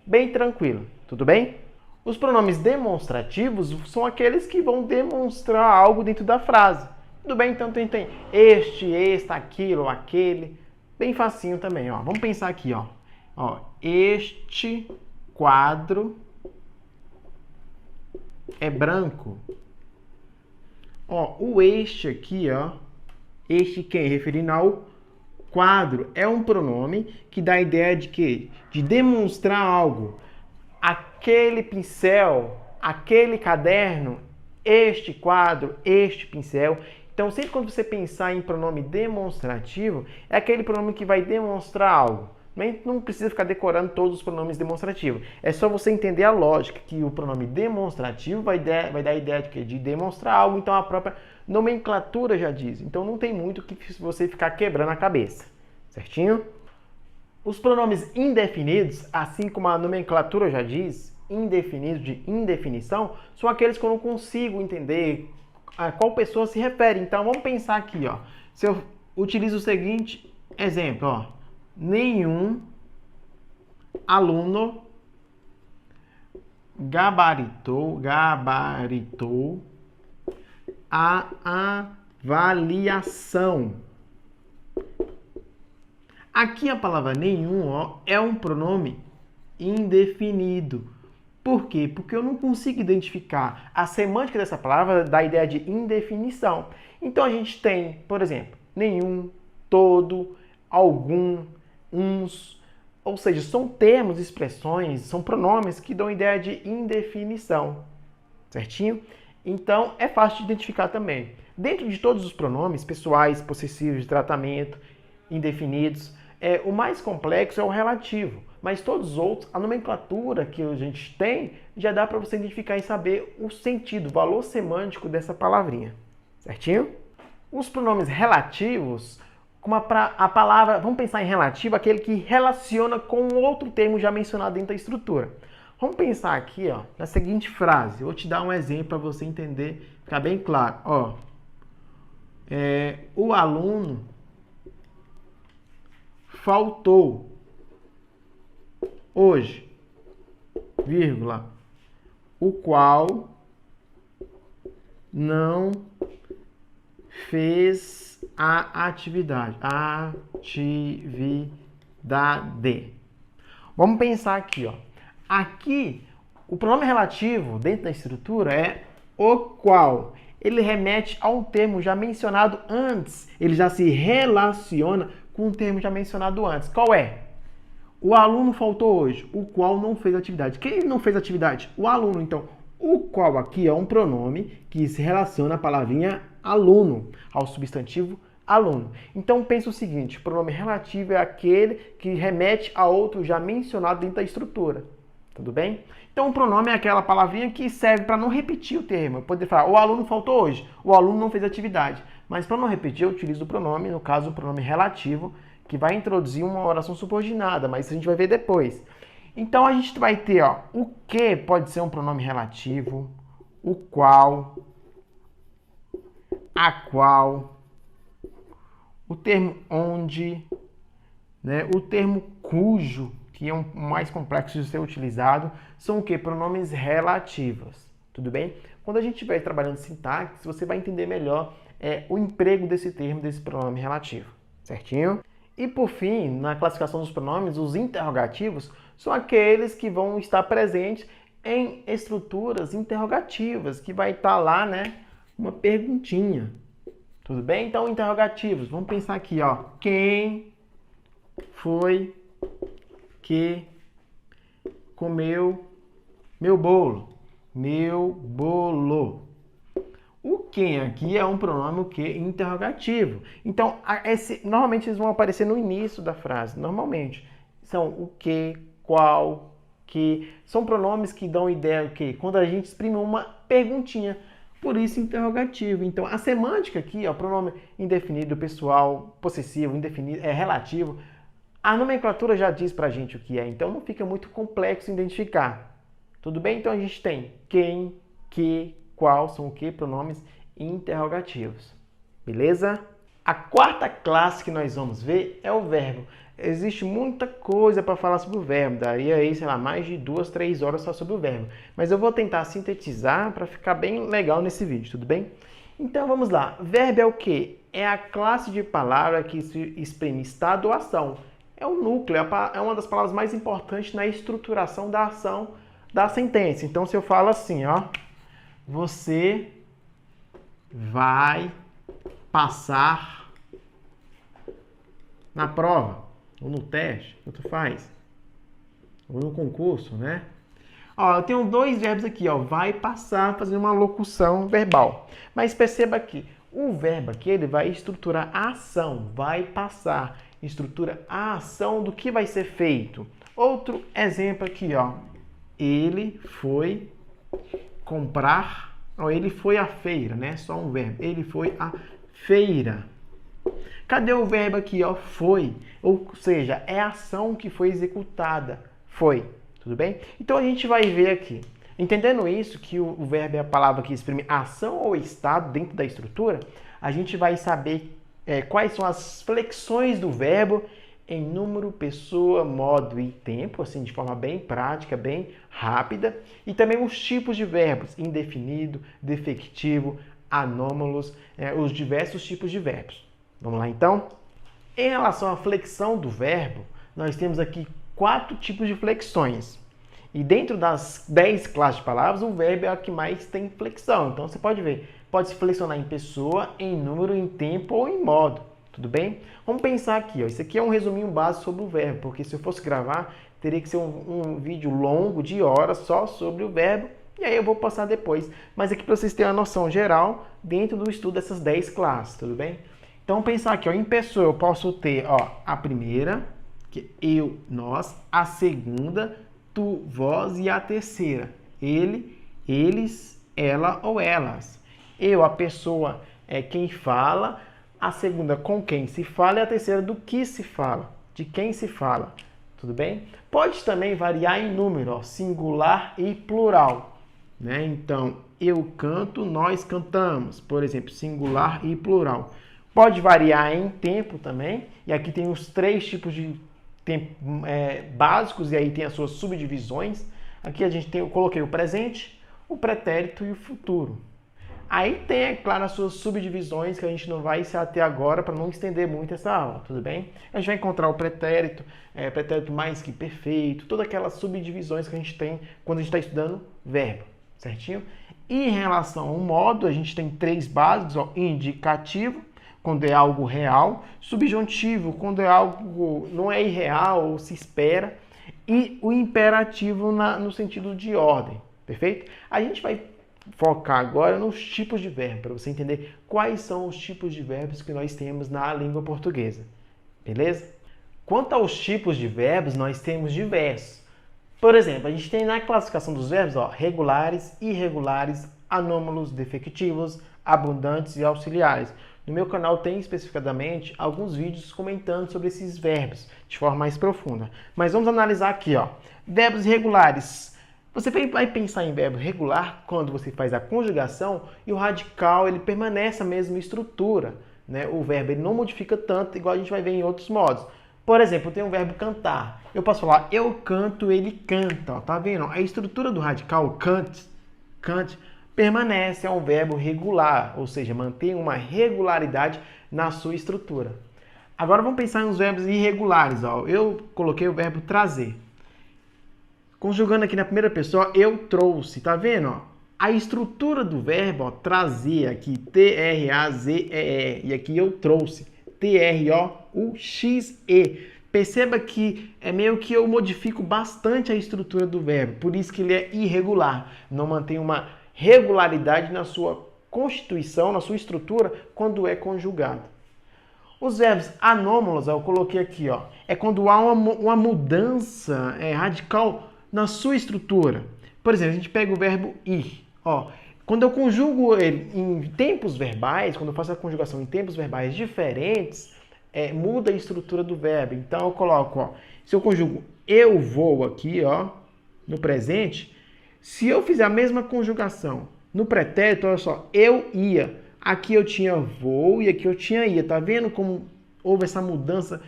Bem tranquilo, tudo bem? Os pronomes demonstrativos são aqueles que vão demonstrar algo dentro da frase. Tudo bem? Então tem este, esta, aquilo, aquele. Bem facinho também, ó. Vamos pensar aqui, ó. Este quadro é branco. Ó, o este aqui, ó. Este quem? Referindo ao quadro. É um pronome que dá a ideia de quê? De demonstrar algo. Aquele pincel, aquele caderno, este quadro, este pincel. Então, sempre quando você pensar em pronome demonstrativo, é aquele pronome que vai demonstrar algo. Não precisa ficar decorando todos os pronomes demonstrativos. É só você entender a lógica, que o pronome demonstrativo vai dar a ideia de quê? De demonstrar algo, então a própria nomenclatura já diz. Então, não tem muito que você ficar quebrando a cabeça, certinho? Os pronomes indefinidos, assim como a nomenclatura já diz, indefinidos de indefinição, são aqueles que eu não consigo entender a qual pessoa se refere. Então, vamos pensar aqui, ó. Se eu utilizo o seguinte exemplo, ó. Nenhum aluno gabaritou a avaliação. Aqui a palavra nenhum, ó, é um pronome indefinido. Por quê? Porque eu não consigo identificar a semântica dessa palavra da ideia de indefinição. Então a gente tem, por exemplo, nenhum, todo, algum, uns, ou seja, são termos, expressões, são pronomes que dão ideia de indefinição, certinho? Então é fácil de identificar também. Dentro de todos os pronomes, pessoais, possessivos, de tratamento, indefinidos, o mais complexo é o relativo. Mas todos os outros, a nomenclatura que a gente tem, já dá para você identificar e saber o sentido, o valor semântico dessa palavrinha. Certinho? Os pronomes relativos, como a palavra, vamos pensar em relativo, aquele que relaciona com outro termo já mencionado dentro da estrutura. Vamos pensar aqui, ó, na seguinte frase. Eu vou te dar um exemplo para você entender, ficar bem claro. Ó, o aluno faltou hoje, vírgula, o qual não fez a atividade. Vamos pensar aqui, ó. Aqui, o pronome relativo dentro da estrutura é o qual. Ele remete a um termo já mencionado antes. Ele já se relaciona com um termo já mencionado antes. Qual é? O aluno faltou hoje, o qual não fez atividade. Quem não fez atividade? O aluno. Então, o qual aqui é um pronome que se relaciona à palavrinha aluno, ao substantivo aluno. Então, pensa o seguinte, o pronome relativo é aquele que remete a outro já mencionado dentro da estrutura. Tudo bem? Então, o pronome é aquela palavrinha que serve para não repetir o termo. Eu poderia falar, o aluno faltou hoje, o aluno não fez atividade. Mas para não repetir, eu utilizo o pronome, no caso, o pronome relativo, que vai introduzir uma oração subordinada, mas isso a gente vai ver depois. Então, a gente vai ter, ó, o que pode ser um pronome relativo, o qual, a qual, o termo onde, né, o termo cujo, que é um mais complexo de ser utilizado, são o que? Pronomes relativos. Tudo bem? Quando a gente estiver trabalhando sintaxe, você vai entender melhor o emprego desse termo, desse pronome relativo. Certinho? E por fim, na classificação dos pronomes, os interrogativos são aqueles que vão estar presentes em estruturas interrogativas, que vai estar lá, né, uma perguntinha. Tudo bem? Então, interrogativos. Vamos pensar aqui, ó. Quem foi que comeu meu bolo? Meu bolo. O quem aqui é um pronome o quê? Interrogativo. Então, normalmente eles vão aparecer no início da frase. Normalmente. São o que, qual, que. São pronomes que dão ideia do que? Quando a gente exprime uma perguntinha. Por isso, interrogativo. Então, a semântica aqui, ó, pronome indefinido, pessoal, possessivo, indefinido, relativo. A nomenclatura já diz pra gente o que é. Então, não fica muito complexo identificar. Tudo bem? Então, a gente tem quem, que, qual, são o que? Pronomes interrogativos. Beleza? A quarta classe que nós vamos ver é o verbo. Existe muita coisa para falar sobre o verbo. Daria aí, sei lá, mais de 2, 3 horas só sobre o verbo. Mas eu vou tentar sintetizar para ficar bem legal nesse vídeo, tudo bem? Então vamos lá. Verbo é o quê? É a classe de palavra que exprime estado ou ação. É o núcleo, é uma das palavras mais importantes na estruturação da ação da sentença. Então se eu falo assim, ó, você vai passar na prova, ou no teste, tanto faz, ou no concurso, né? Ó, eu tenho 2 verbos aqui, ó, vai passar, fazendo uma locução verbal. Mas perceba que o verbo aqui, ele vai estruturar a ação, vai passar, estrutura a ação do que vai ser feito. Outro exemplo aqui, ó, ele foi comprar, ó, ele foi à feira, né? Só um verbo, ele foi à feira. Cadê o verbo aqui, ó? Foi. Ou seja, é a ação que foi executada. Foi. Tudo bem? Então a gente vai ver aqui. Entendendo isso, que o verbo é a palavra que exprime ação ou estado dentro da estrutura, a gente vai saber quais são as flexões do verbo em número, pessoa, modo e tempo, assim, de forma bem prática, bem rápida. E também os tipos de verbos, indefinido, defectivo, anômalos, os diversos tipos de verbos. Vamos lá, então? Em relação à flexão do verbo, nós temos aqui 4 tipos de flexões. E dentro das 10 classes de palavras, o verbo é a que mais tem flexão. Então, você pode ver, pode se flexionar em pessoa, em número, em tempo ou em modo. Tudo bem? Vamos pensar aqui, ó. Isso aqui é um resuminho básico sobre o verbo, porque se eu fosse gravar, teria que ser um vídeo longo, de horas, só sobre o verbo, e aí eu vou passar depois. Mas aqui para vocês terem uma noção geral, dentro do estudo dessas 10 classes, tudo bem? Então, pensar aqui, ó, em pessoa eu posso ter, ó, a primeira, que é eu, nós, a segunda, tu, vós, e a terceira, ele, eles, ela ou elas. Eu, a pessoa, é quem fala, a segunda, com quem se fala, e a terceira, do que se fala, de quem se fala. Tudo bem? Pode também variar em número, ó, singular e plural, né? Então, eu canto, nós cantamos, por exemplo, singular e plural. Pode variar em tempo também, e aqui tem os 3 tipos de tempo básicos, e aí tem as suas subdivisões. Aqui eu coloquei o presente, o pretérito e o futuro. Aí tem, é claro, as suas subdivisões, que a gente não vai se ater agora para não estender muito essa aula, tudo bem? A gente vai encontrar o pretérito, pretérito mais que perfeito, todas aquelas subdivisões que a gente tem quando a gente está estudando verbo, certinho? E em relação ao modo, a gente tem 3 básicos, ó, indicativo, quando é algo real, subjuntivo, quando é algo não é irreal ou se espera, e o imperativo no sentido de ordem, perfeito? A gente vai focar agora nos tipos de verbo, para você entender quais são os tipos de verbos que nós temos na língua portuguesa, beleza? Quanto aos tipos de verbos, nós temos diversos. Por exemplo, a gente tem na classificação dos verbos, ó, regulares, irregulares, anômalos, defectivos, abundantes e auxiliares. No meu canal tem especificadamente alguns vídeos comentando sobre esses verbos de forma mais profunda. Mas vamos analisar aqui, ó. Verbos irregulares. Você vai pensar em verbo regular quando você faz a conjugação e o radical ele permanece a mesma estrutura, né? O verbo ele não modifica tanto, igual a gente vai ver em outros modos. Por exemplo, tem o verbo cantar. Eu posso falar eu canto, ele canta. Ó, tá vendo? A estrutura do radical cante, permanece, é um verbo regular, ou seja, mantém uma regularidade na sua estrutura. Agora vamos pensar nos verbos irregulares. Ó. Eu coloquei o verbo trazer. Conjugando aqui na primeira pessoa, eu trouxe. Tá vendo? Ó? A estrutura do verbo, ó, trazer aqui, T-R-A-Z-E-E, e aqui eu trouxe T-R-O-U-X-E. Perceba que é meio que eu modifico bastante a estrutura do verbo, por isso que ele é irregular, não mantém uma regularidade na sua constituição, na sua estrutura, quando é conjugado. Os verbos anômalos, eu coloquei aqui, ó, é quando há uma mudança radical na sua estrutura. Por exemplo, a gente pega o verbo ir. Ó, quando eu conjugo ele em tempos verbais, quando eu faço a conjugação em tempos verbais diferentes, muda a estrutura do verbo. Então eu coloco, ó, se eu conjugo eu vou aqui, ó, no presente, se eu fizer a mesma conjugação no pretérito, olha só, eu ia. Aqui eu tinha vou e aqui eu tinha ia. Tá vendo como houve essa mudança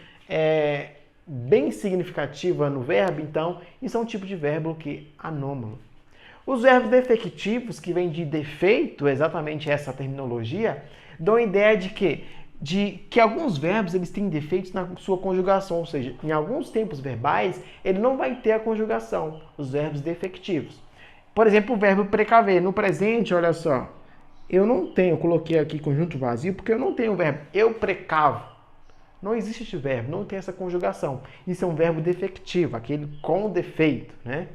bem significativa no verbo? Então, isso é um tipo de verbo que anômalo. Os verbos defectivos, que vêm de defeito, exatamente essa terminologia, dão a ideia de que alguns verbos eles têm defeitos na sua conjugação, ou seja, em alguns tempos verbais ele não vai ter a conjugação, os verbos defectivos. Por exemplo, o verbo precaver. No presente, olha só, eu coloquei aqui conjunto vazio porque eu não tenho o verbo eu precavo. Não existe esse verbo, não tem essa conjugação. Isso é um verbo defectivo, aquele com defeito, né?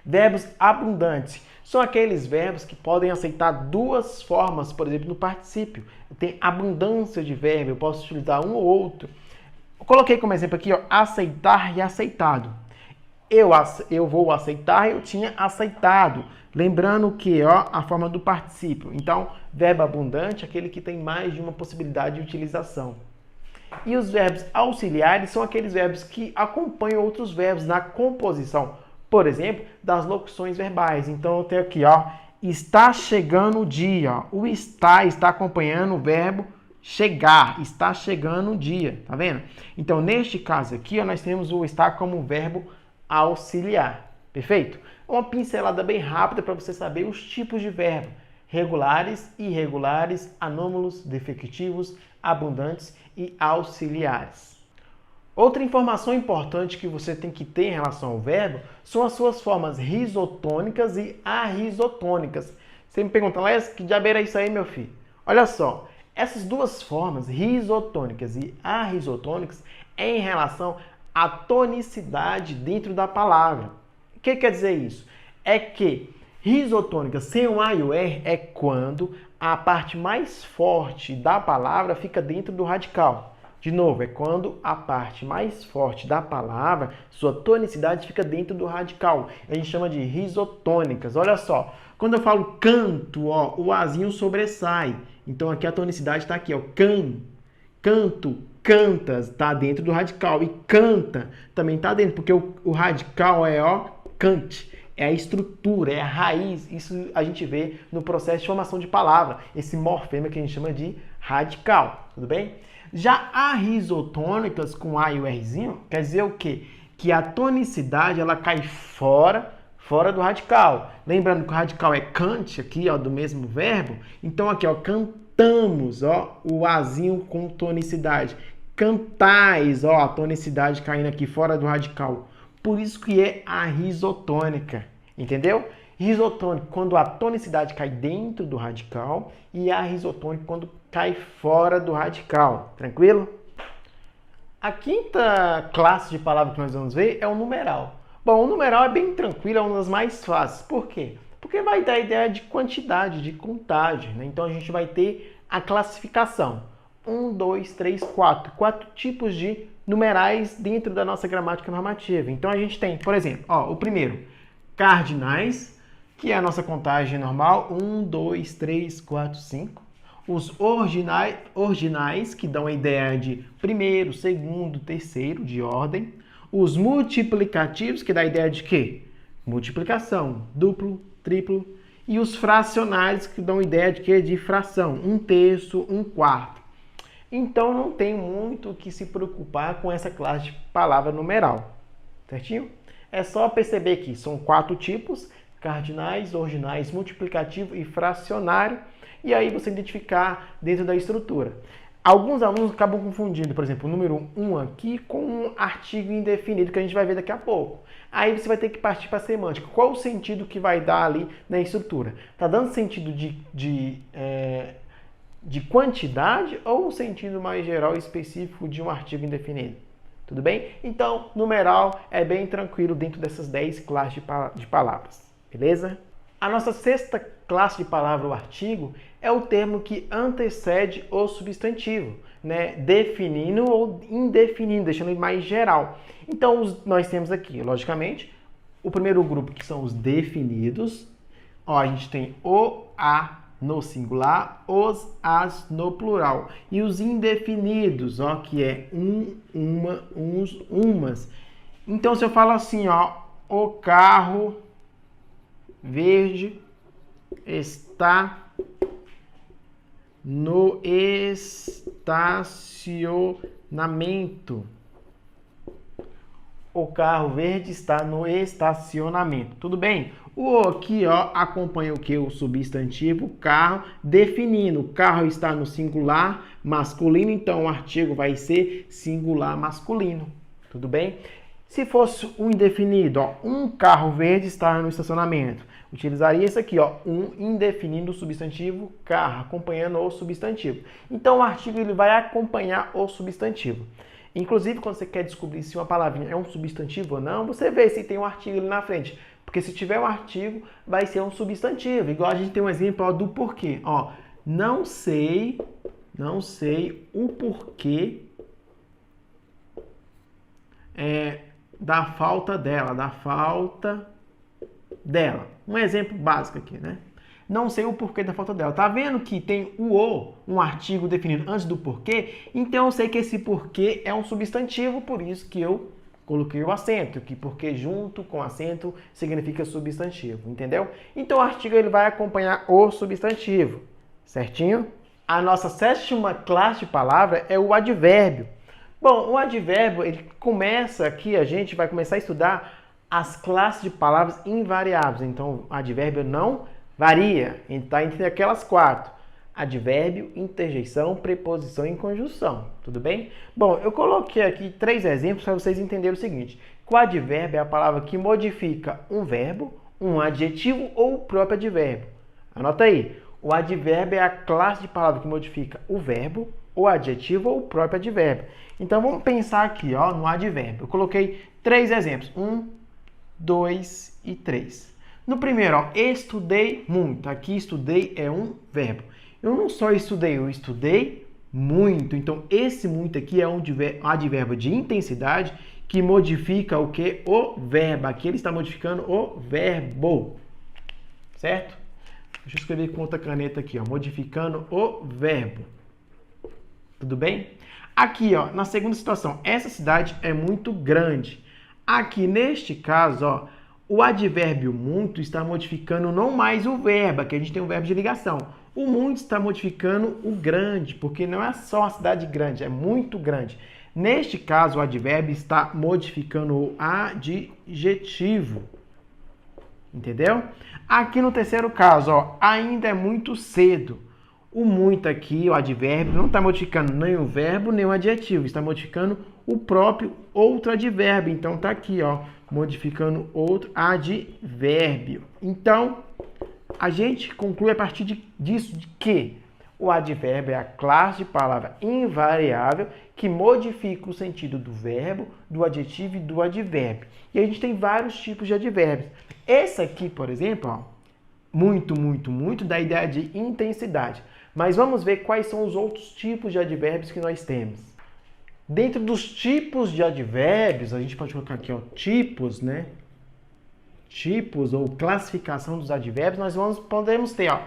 Verbos abundantes são aqueles verbos que podem aceitar duas formas, por exemplo, no particípio. Tem abundância de verbo, eu posso utilizar um ou outro. Eu coloquei como exemplo aqui, ó, aceitar e aceitado. Eu vou aceitar, eu tinha aceitado. Lembrando que, ó, a forma do particípio. Então, verbo abundante é aquele que tem mais de uma possibilidade de utilização. E os verbos auxiliares são aqueles verbos que acompanham outros verbos na composição. Por exemplo, das locuções verbais. Então, eu tenho aqui, ó, está chegando o dia. Ó. O está acompanhando o verbo chegar. Está chegando o dia, tá vendo? Então, neste caso aqui, ó, nós temos o está como verbo auxiliar. Perfeito? Uma pincelada bem rápida para você saber os tipos de verbo. Regulares, irregulares, anômalos, defectivos, abundantes e auxiliares. Outra informação importante que você tem que ter em relação ao verbo são as suas formas risotônicas e arrisotônicas. Você me pergunta, Léo, que diabo era isso aí, meu filho? Olha só, essas duas formas, risotônicas e arrisotônicas, é em relação à tonicidade dentro da palavra. O que quer dizer isso? É que risotônica sem o A e o R é quando a parte mais forte da palavra fica dentro do radical. De novo, é quando a parte mais forte da palavra, sua tonicidade fica dentro do radical. A gente chama de risotônicas. Olha só, quando eu falo canto, ó, o Azinho sobressai. Então aqui a tonicidade está aqui, ó, canto, cantas, está dentro do radical. E canta também está dentro, porque o radical é, ó, cante. É a estrutura, é a raiz. Isso a gente vê no processo de formação de palavra. Esse morfema que a gente chama de radical. Tudo bem? Já arrisotônicas com A e o Rzinho, quer dizer o quê? Que a tonicidade ela cai fora do radical. Lembrando que o radical é cante, aqui, ó, do mesmo verbo. Então aqui, ó, cantamos, ó, o Azinho com tonicidade. Cantais, ó, a tonicidade caindo aqui fora do radical. Por isso que é a risotônica, entendeu? Risotônico quando a tonicidade cai dentro do radical e a risotônica quando cai fora do radical, tranquilo? A quinta classe de palavra que nós vamos ver é o numeral. Bom, o numeral é bem tranquilo, é uma das mais fáceis. Por quê? Porque vai dar a ideia de quantidade, de contagem, né? Então a gente vai ter a classificação. 1, 2, 3, 4. 4 tipos de numerais dentro da nossa gramática normativa. Então a gente tem, por exemplo, ó, o primeiro, cardinais, que é a nossa contagem normal, 1, 2, 3, 4, 5. Os ordinais, que dão a ideia de primeiro, segundo, terceiro, de ordem. Os multiplicativos, que dá a ideia de quê? Multiplicação, duplo, triplo. E os fracionários, que dão a ideia de quê? De fração, 1/3, 1/4. Então não tem muito o que se preocupar com essa classe de palavra numeral, certinho? É só perceber que são 4 tipos, cardinais, ordinais, multiplicativo e fracionário, e aí você identificar dentro da estrutura. Alguns alunos acabam confundindo, por exemplo, o número 1 aqui com um artigo indefinido que a gente vai ver daqui a pouco. Aí você vai ter que partir para a semântica. Qual o sentido que vai dar ali na estrutura? Está dando sentido de quantidade ou um sentido mais geral e específico de um artigo indefinido? Tudo bem? Então, numeral é bem tranquilo dentro dessas 10 classes de palavras. Beleza? A nossa sexta classe de palavra ou artigo é o termo que antecede o substantivo, né? Definindo ou indefinindo, deixando ele mais geral. Então, nós temos aqui, logicamente, o primeiro grupo que são os definidos. Ó, a gente tem o, a no singular, os, as no plural. E os indefinidos, ó, que é um, uma, uns, umas. Então, se eu falo assim, ó, o carro verde está no estacionamento. O carro verde está no estacionamento. Tudo bem? O aqui, ó, acompanha o que? O substantivo carro, definindo. O carro está no singular masculino, então o artigo vai ser singular masculino. Tudo bem? Se fosse um indefinido, ó, um carro verde está no estacionamento. Utilizaria isso aqui, ó, um indefinido substantivo carro, acompanhando o substantivo. Então o artigo ele vai acompanhar o substantivo. Inclusive, quando você quer descobrir se uma palavrinha é um substantivo ou não, você vê se tem um artigo ali na frente. Porque se tiver um artigo, vai ser um substantivo. Igual a gente tem um exemplo, ó, do porquê. Ó, não sei o porquê da falta dela. Um exemplo básico aqui, né? Não sei o porquê da falta dela. Tá vendo que tem um artigo definido antes do porquê? Então eu sei que esse porquê é um substantivo, por isso que eu coloquei o acento, que porque junto com acento significa substantivo, entendeu? Então o artigo ele vai acompanhar o substantivo, certinho? A nossa sétima classe de palavra é o advérbio. Bom, o advérbio, ele começa aqui, a gente vai começar a estudar as classes de palavras invariáveis. Então, o advérbio não varia, está entre aquelas 4. Advérbio, interjeição, preposição e conjunção. Tudo bem? Bom, eu coloquei aqui 3 exemplos para vocês entenderem o seguinte. Que o advérbio é a palavra que modifica um verbo, um adjetivo ou o próprio advérbio. Anota aí. O advérbio é a classe de palavra que modifica o verbo, o adjetivo ou o próprio advérbio. Então, vamos pensar aqui, ó, no advérbio. Eu coloquei 3 exemplos. 1, 2 e 3. No primeiro, ó, estudei muito. Aqui, estudei é um verbo. Eu não só estudei, eu estudei muito. Então, esse muito aqui é um advérbio de intensidade que modifica o que? O verbo. Aqui ele está modificando o verbo. Certo? Deixa eu escrever com outra caneta aqui, ó, modificando o verbo. Tudo bem? Aqui, ó, na segunda situação, essa cidade é muito grande. Aqui, neste caso, ó, o advérbio muito está modificando não mais o verbo, aqui a gente tem um verbo de ligação. O muito está modificando o grande, porque não é só uma cidade grande, é muito grande. Neste caso, o advérbio está modificando o adjetivo. Entendeu? Aqui no terceiro caso, ó, ainda é muito cedo. O muito aqui, o advérbio, não está modificando nem o verbo, nem o adjetivo. Está modificando o próprio outro advérbio. Então, está aqui, ó, modificando outro advérbio. Então, a gente conclui a partir disso de que o advérbio é a classe de palavra invariável que modifica o sentido do verbo, do adjetivo e do advérbio. E a gente tem vários tipos de advérbios. Esse aqui, por exemplo, ó, muito, muito, muito, dá a ideia de intensidade. Mas vamos ver quais são os outros tipos de advérbios que nós temos. Dentro dos tipos de advérbios, a gente pode colocar aqui, ó, tipos, né? Tipos ou classificação dos advérbios, podemos ter, ó,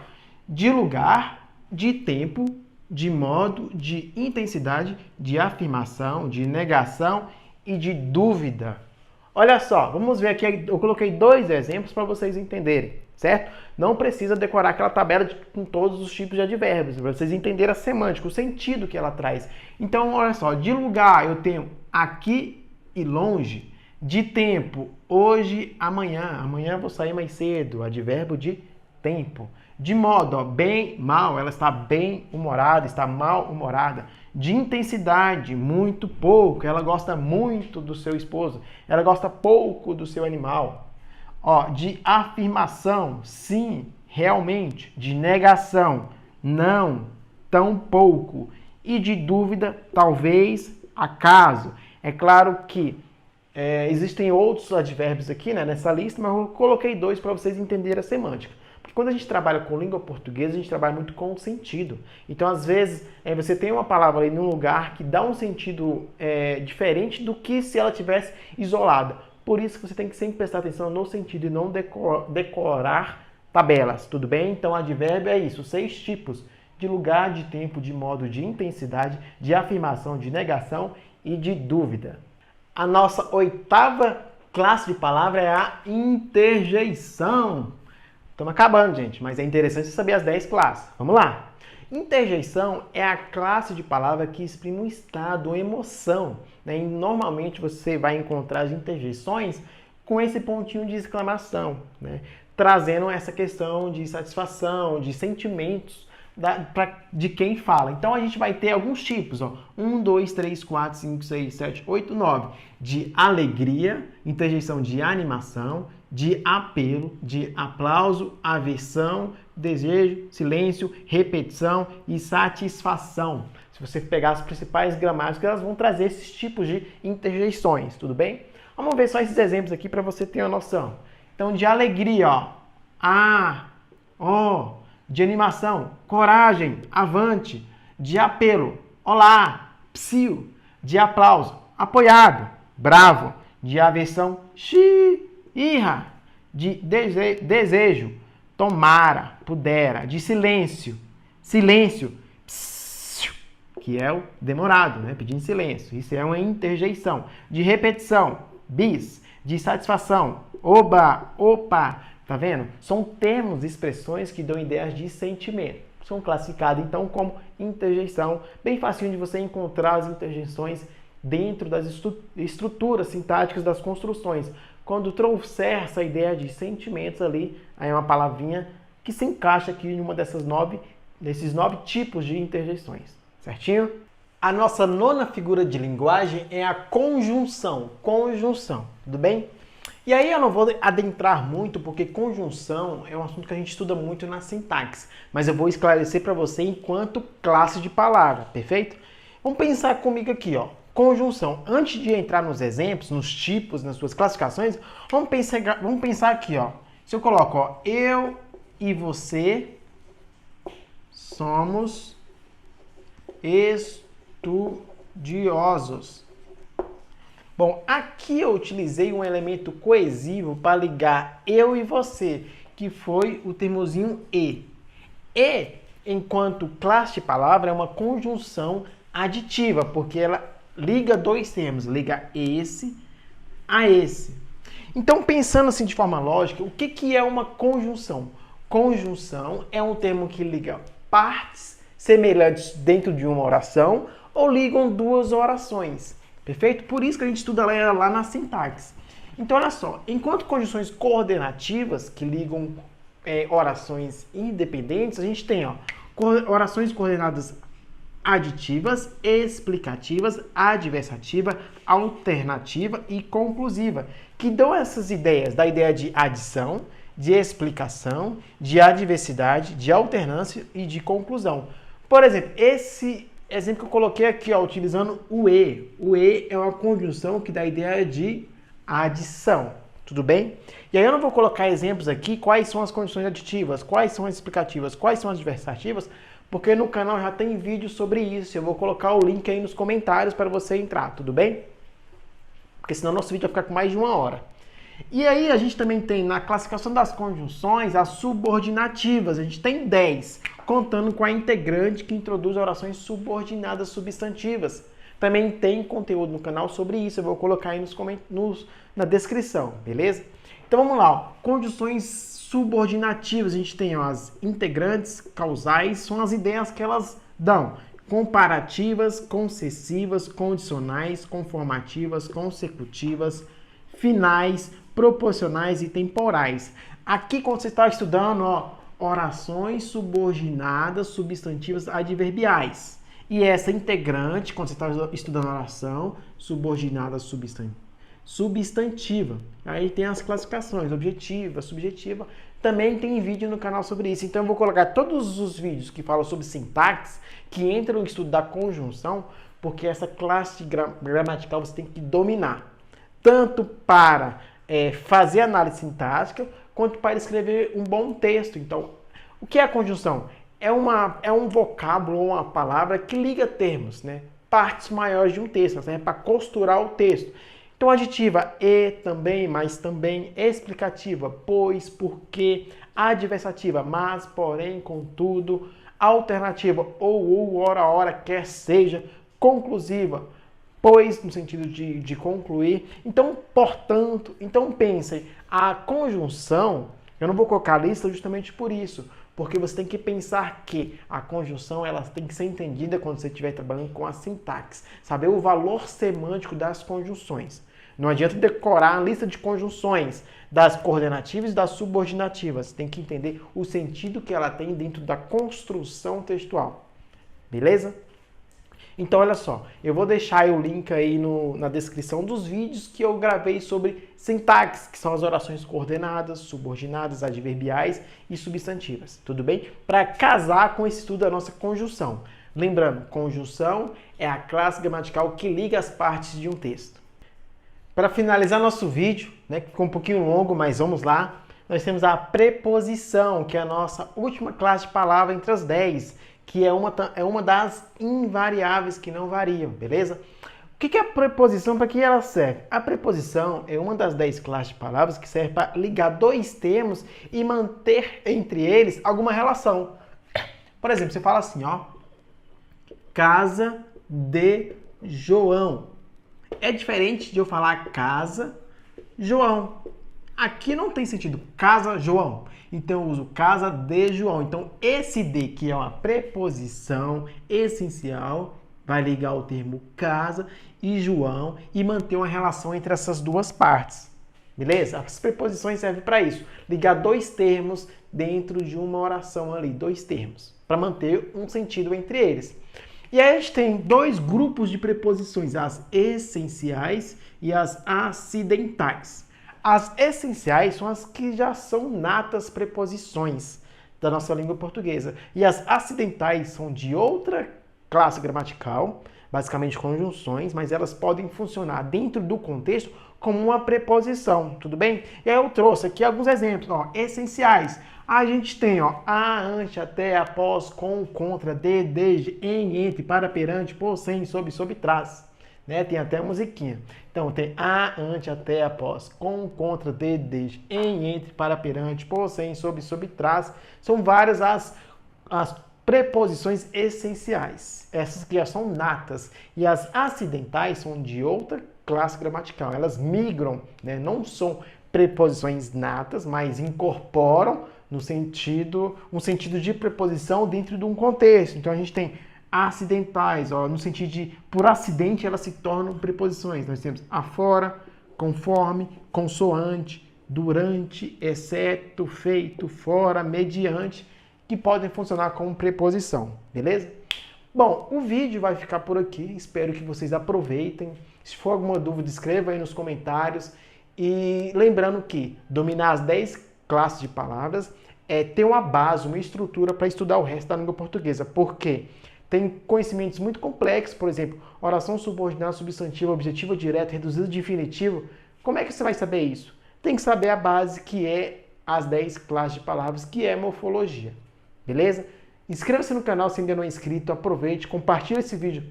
de lugar, de tempo, de modo, de intensidade, de afirmação, de negação e de dúvida. Olha só, vamos ver aqui, eu coloquei 2 exemplos para vocês entenderem, certo? Não precisa decorar aquela tabela com todos os tipos de advérbios, para vocês entenderem a semântica, o sentido que ela traz. Então, olha só, de lugar eu tenho aqui e longe, de tempo, hoje, amanhã. Amanhã eu vou sair mais cedo, advérbio de tempo. De modo, ó, bem, mal, ela está bem humorada, está mal humorada. De intensidade, muito pouco, ela gosta muito do seu esposo, ela gosta pouco do seu animal. Ó, de afirmação, sim, realmente. De negação, não, tão pouco. E de dúvida, talvez, acaso. É claro que existem outros advérbios aqui, né, nessa lista, mas eu coloquei 2 para vocês entenderem a semântica. Porque quando a gente trabalha com língua portuguesa, a gente trabalha muito com o sentido. Então, às vezes, você tem uma palavra ali num lugar que dá um sentido diferente do que se ela tivesse isolada. Por isso que você tem que sempre prestar atenção no sentido e não decorar tabelas, tudo bem? Então, advérbio é isso, 6 tipos: de lugar, de tempo, de modo, de intensidade, de afirmação, de negação e de dúvida. A nossa 8ª classe de palavra é a interjeição. Estamos acabando, gente, mas é interessante você saber as 10 classes. Vamos lá! Interjeição é a classe de palavra que exprime um estado, uma emoção, né? E normalmente você vai encontrar as interjeições com esse pontinho de exclamação, né? Trazendo essa questão de satisfação, de sentimentos de quem fala. Então a gente vai ter alguns tipos, ó. 1, 2, 3, 4, 5, 6, 7, 8, 9. De alegria, interjeição de animação, de apelo, de aplauso, aversão, desejo, silêncio, repetição e satisfação. Se você pegar as principais gramáticas, elas vão trazer esses tipos de interjeições, tudo bem? Vamos ver só esses exemplos aqui para você ter uma noção. Então, de alegria, ó, ah, ó. De animação, coragem, avante. De apelo, olá, psiu. De aplauso, apoiado, bravo. De aversão, xi, irra. De desejo, tomara, pudera. De silêncio, silêncio, psiu, que é o demorado, né? Pedindo silêncio. Isso é uma interjeição. De repetição, bis. De satisfação, oba, opa. Tá vendo? São termos, expressões que dão ideias de sentimento. São classificados, então, como interjeição. Bem facinho de você encontrar as interjeições dentro das estruturas sintáticas das construções. Quando trouxer essa ideia de sentimentos ali, aí é uma palavrinha que se encaixa aqui em uma desses 9 tipos de interjeições. Certinho? A nossa 9ª figura de linguagem é a conjunção. Conjunção, tudo bem? E aí eu não vou adentrar muito, porque conjunção é um assunto que a gente estuda muito na sintaxe. Mas eu vou esclarecer para você enquanto classe de palavra, perfeito? Vamos pensar comigo aqui, ó. Conjunção. Antes de entrar nos exemplos, nos tipos, nas suas classificações, vamos pensar aqui, ó. Se eu coloco, ó, eu e você somos estudiosos. Bom, aqui eu utilizei um elemento coesivo para ligar eu e você, que foi o termozinho e. E, enquanto classe de palavra, é uma conjunção aditiva, porque ela liga 2 termos, liga esse a esse. Então, pensando assim de forma lógica, o que é uma conjunção? Conjunção é um termo que liga partes semelhantes dentro de uma oração ou ligam 2 orações. Perfeito? Por isso que a gente estuda lá na sintaxe. Então, olha só, enquanto conjunções coordenativas, que ligam orações independentes, a gente tem, ó, orações coordenadas aditivas, explicativas, adversativa, alternativa e conclusiva, que dão essas ideias, da ideia de adição, de explicação, de adversidade, de alternância e de conclusão. Por exemplo, esse exemplo que eu coloquei aqui, ó, utilizando o E. O E é uma conjunção que dá a ideia de adição. Tudo bem? E aí eu não vou colocar exemplos aqui, quais são as condições aditivas, quais são as explicativas, quais são as adversativas, porque no canal já tem vídeo sobre isso. Eu vou colocar o link aí nos comentários para você entrar, tudo bem? Porque senão nosso vídeo vai ficar com mais de 1 hora. E aí a gente também tem na classificação das conjunções as subordinativas. A gente tem 10, contando com a integrante que introduz orações subordinadas substantivas. Também tem conteúdo no canal sobre isso, eu vou colocar aí na descrição, beleza? Então vamos lá, ó. Conjunções subordinativas, a gente tem, ó, as integrantes causais, são as ideias que elas dão. Comparativas, concessivas, condicionais, conformativas, consecutivas, finais, proporcionais e temporais. Aqui quando você está estudando, ó, orações subordinadas, substantivas, adverbiais. E essa integrante, quando você está estudando oração, subordinada, substantiva. Aí tem as classificações, objetiva, subjetiva. Também tem vídeo no canal sobre isso. Então eu vou colocar todos os vídeos que falam sobre sintaxe, que entram no estudo da conjunção, porque essa classe gramatical você tem que dominar. Tanto para fazer análise sintática, quanto para escrever um bom texto. Então, o que é a conjunção? É um vocábulo ou uma palavra que liga termos, né? Partes maiores de um texto, ela serve para costurar o texto. Então, adjetiva, e, também, mas também, explicativa, pois, porque, adversativa, mas, porém, contudo, alternativa, ou, ora, quer seja, conclusiva, pois, no sentido de concluir. Então, portanto, pensem, a conjunção, eu não vou colocar a lista justamente por isso, porque você tem que pensar que a conjunção ela tem que ser entendida quando você estiver trabalhando com a sintaxe, saber o valor semântico das conjunções. Não adianta decorar a lista de conjunções das coordenativas e das subordinativas. Você tem que entender o sentido que ela tem dentro da construção textual. Beleza? Então, olha só, eu vou deixar o link aí na descrição dos vídeos que eu gravei sobre sintaxe, que são as orações coordenadas, subordinadas, adverbiais e substantivas, tudo bem? Para casar com esse estudo da nossa conjunção. Lembrando, conjunção é a classe gramatical que liga as partes de um texto. Para finalizar nosso vídeo, né, que ficou um pouquinho longo, mas vamos lá, nós temos a preposição, que é a nossa última classe de palavra entre as 10, que é uma das invariáveis que não variam, beleza? O que é a preposição, para que ela serve? A preposição é uma das 10 classes de palavras que serve para ligar dois termos e manter entre eles alguma relação. Por exemplo, você fala assim, ó, casa de João. É diferente de eu falar casa João. Aqui não tem sentido casa João. Então eu uso casa de João. Então esse de, que é uma preposição essencial, vai ligar o termo casa e João e manter uma relação entre essas duas partes. Beleza? As preposições servem para isso. Ligar dois termos dentro de uma oração ali. Dois termos. Para manter um sentido entre eles. E aí a gente tem dois grupos de preposições. As essenciais e as acidentais. As essenciais são as que já são natas preposições da nossa língua portuguesa. E as acidentais são de outra classe gramatical, basicamente conjunções, mas elas podem funcionar dentro do contexto como uma preposição, tudo bem? E aí eu trouxe aqui alguns exemplos, ó, essenciais. A gente tem, ó, a, ante, até, após, com, contra, de, desde, em, entre, para, perante, por, sem, sob, trás. Né? Tem até a musiquinha. Então, tem a, ante, até, após, com, contra, de, desde, em, entre, para, perante, por, sem, sob, trás. São várias as preposições essenciais. Essas que já são natas. E as acidentais são de outra classe gramatical. Elas migram, né? Não são preposições natas, mas incorporam um sentido de preposição dentro de um contexto. Então, a gente tem acidentais, ó, no sentido de, por acidente, elas se tornam preposições. Nós temos afora, conforme, consoante, durante, exceto, feito, fora, mediante, que podem funcionar como preposição, beleza? Bom, o vídeo vai ficar por aqui, espero que vocês aproveitem. Se for alguma dúvida, escreva aí nos comentários. E lembrando que dominar as 10 classes de palavras é ter uma base, uma estrutura para estudar o resto da língua portuguesa. Por quê? Tem conhecimentos muito complexos, por exemplo, oração subordinada, substantiva, objetiva, direta, reduzida de infinitivo. Como é que você vai saber isso? Tem que saber a base, que é as 10 classes de palavras, que é morfologia. Beleza? Inscreva-se no canal se ainda não é inscrito, aproveite, compartilhe esse vídeo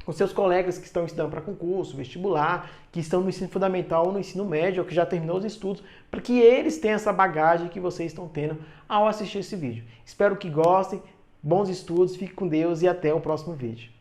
com seus colegas que estão estudando para concurso, vestibular, que estão no ensino fundamental ou no ensino médio, ou que já terminou os estudos, para que eles tenham essa bagagem que vocês estão tendo ao assistir esse vídeo. Espero que gostem, bons estudos, fique com Deus e até o próximo vídeo.